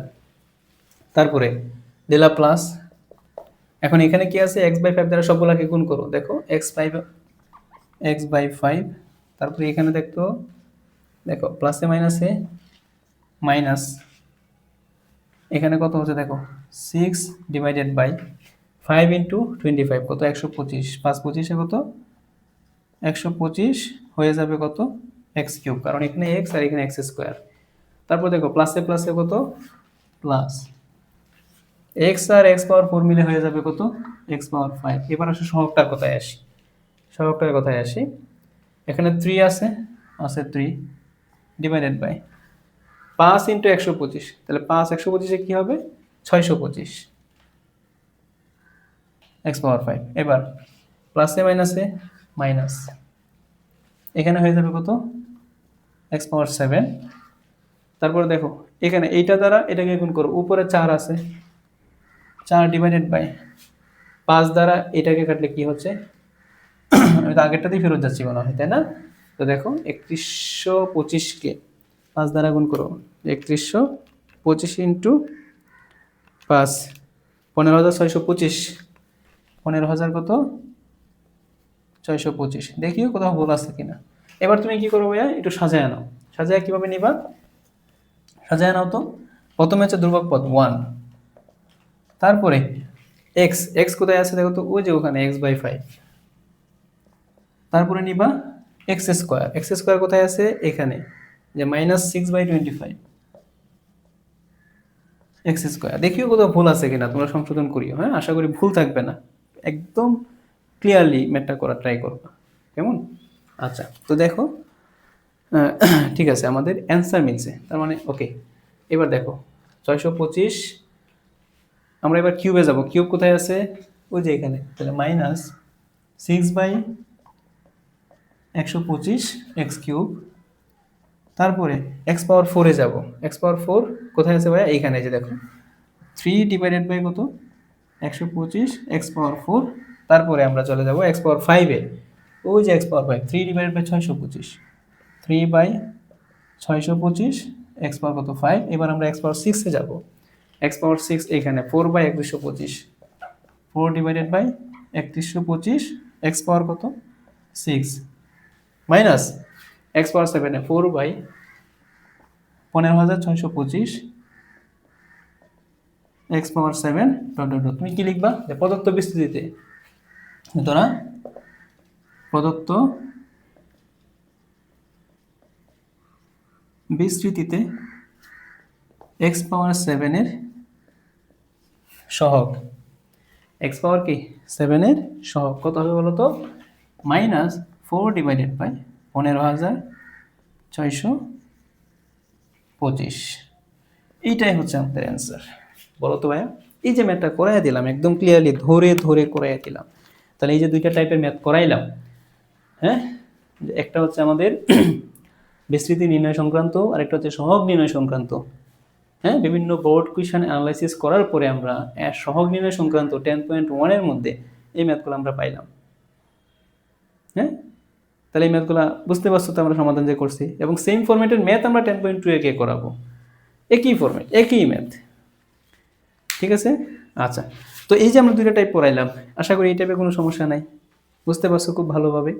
তারপরে দিলা প্লাস, এখন এখানে কি আছে? এক্স বাই 5 দ্বারা সবগুলাকে গুণ করো। দেখো এক্স বাই 5, তারপরে এখানে দেখো প্লাসে মাইনাসে মাইনাস, এখানে কত হচ্ছে দেখো 6 ডিভাইডেড বাই 5 ইন্টু 25 কত? 125। 5 25-এ কত? 125 হয়ে যাবে কত? এক্স কিউব, কারণ এখানে এক্স আর এখানে এক্স স্কোয়ার। তারপর দেখো প্লাসে প্লাসে কত? প্লাস এক্স আর এক্স পাওয়ার 4 মিলে হয়ে যাবে কত? এক্স পাওয়ার 5। এবার আসলে সহগটার কথায় আসি, এখানে 3 আছে 3 ডিভাইডেড বাই 5 ইন্টু 125, তাহলে 5 125-এ কি হবে? 625 এক্স পাওয়ার 5। এবার প্লাসে মাইনাসে মাইনাস, এখানে হয়ে যাবে কত? এক্স পাওয়ার 7। তারপরে দেখো এখানে এইটা দ্বারা এটাকে গুণ করো, উপরে 4 আছে, 4 ডিভাইডেড বাই 5 দ্বারা এটাকে কাটলে কি হচ্ছে? আমি তো আগেরটাতেই ফেরত যাচ্ছি মনে হয়, তাই না? তো দেখো 3125-কে 5 দ্বারা গুণ করো, 3125 ইন্টু 5, 15,625, 15,000 কত? 625। দেখিও কোথাও ভুল আছে কিনা। এবার তুমি কি করো ভাইয়া? একটু সাজায় নাও। সাজায় কিভাবে নিবা? সাজায় নাও তো। প্রথমে হচ্ছে ধ্রুবক পদ 1, তারপরে এক্স এক্স কোথায় আছে দেখো তো, ওই যে ওখানে x/5। তারপরে নিবা এক্স স্কোয়ার কোথায় আছে, এখানে, যে -6/25 এক্স স্কোয়ার। দেখিও কোথাও ভুল আছে কিনা, তোমরা সংশোধন করিও, হ্যাঁ, আশা করি ভুল থাকবে না, একদম ক্লিয়ারলি ম্যাথটা করার ট্রাই করবা, কেমন? আচ্ছা, তো দেখো, আহ, ঠিক আছে, আমাদের অ্যান্সার মিলছে, তার মানে ওকে। এবার দেখো 625, আমরা এবার কিউবে যাব, কিউব কোথায় আছে, ওই যে এখানে, তাহলে -6/125 এক্স কিউব। তারপরে x⁴ যাব, x⁴ কোথায় আছে ভাইয়া, এইখানে, এই যে দেখো 3 / কত, 125 x⁴। তারপরে আমরা চলে যাব x⁵ এ, ওই যে x⁵, 3/625, 3/625 কত 5। এবার আমরা x⁴ এ যাব, x⁴ এখানে 4/3125, 4/3125, কত 6, মাইনাস x⁴ এ 4/15625 x⁴ তুমি কি লিখবা, যে প্রদত্ত বিস্তৃতিতে, সুতরাং প্রদত্ত বিস্তৃতিতে x⁴ এর সহগ, x⁴ কি 7 এর সহগ কত হবে বলো তো, -4/15,625। এইটাই হচ্ছে আমাদের অ্যান্সার, বলো তো ভাইয়া। এই যে ম্যাথটা করাই দিলাম, একদম ক্লিয়ারলি ধরে ধরে করাই দিলাম, তাহলে এই যে দুইটা টাইপের ম্যাথ করাইলাম, হ্যাঁ, একটা হচ্ছে আমাদের বিস্তৃতি নির্ণয় সংক্রান্ত, আরেকটা হচ্ছে সহগ নির্ণয় সংক্রান্ত, হ্যাঁ, বিভিন্ন বোর্ড কুয়েশন অ্যানালাইসিস করার পরে আমরা সহগ নির্ণয় সংক্রান্ত 10.1 এর মধ্যে এই ম্যাথগুলো আমরা পাইলাম, হ্যাঁ। তাহলে এই ম্যাথগুলো বুঝতে পারছো তো আমরা সমাধান যে করছি, এবং সেম ফরম্যাটের ম্যাথ আমরা 10.2 এ করাবো, একই ফরম্যাট, একই ম্যাথ, ঠিক আছে। আচ্ছা, তো এই যে আমরা দুইটা টাইপ পড়াইলাম, আশা করি এই টাইপের কোনো সমস্যা নাই, বুঝতে পারছো খুব ভালোভাবে।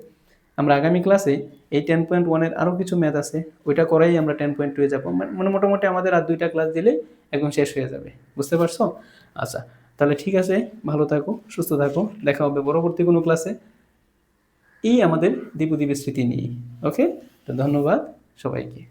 আমরা আগামী ক্লাসে এই 10.1 এর আরও কিছু ম্যাথ আছে, ওইটা করাই আমরা 10.2 এ যাবো, মানে মোটামুটি আমাদের আর দুইটা ক্লাস দিলে একদম শেষ হয়ে যাবে, বুঝতে পারছো। আচ্ছা, তাহলে ঠিক আছে, ভালো থাকো, সুস্থ থাকো, দেখা হবে পরবর্তী কোনো ক্লাসে এই আমাদের দ্বিপদী বিস্তৃতি নিয়ে। ওকে, তো ধন্যবাদ সবাইকে।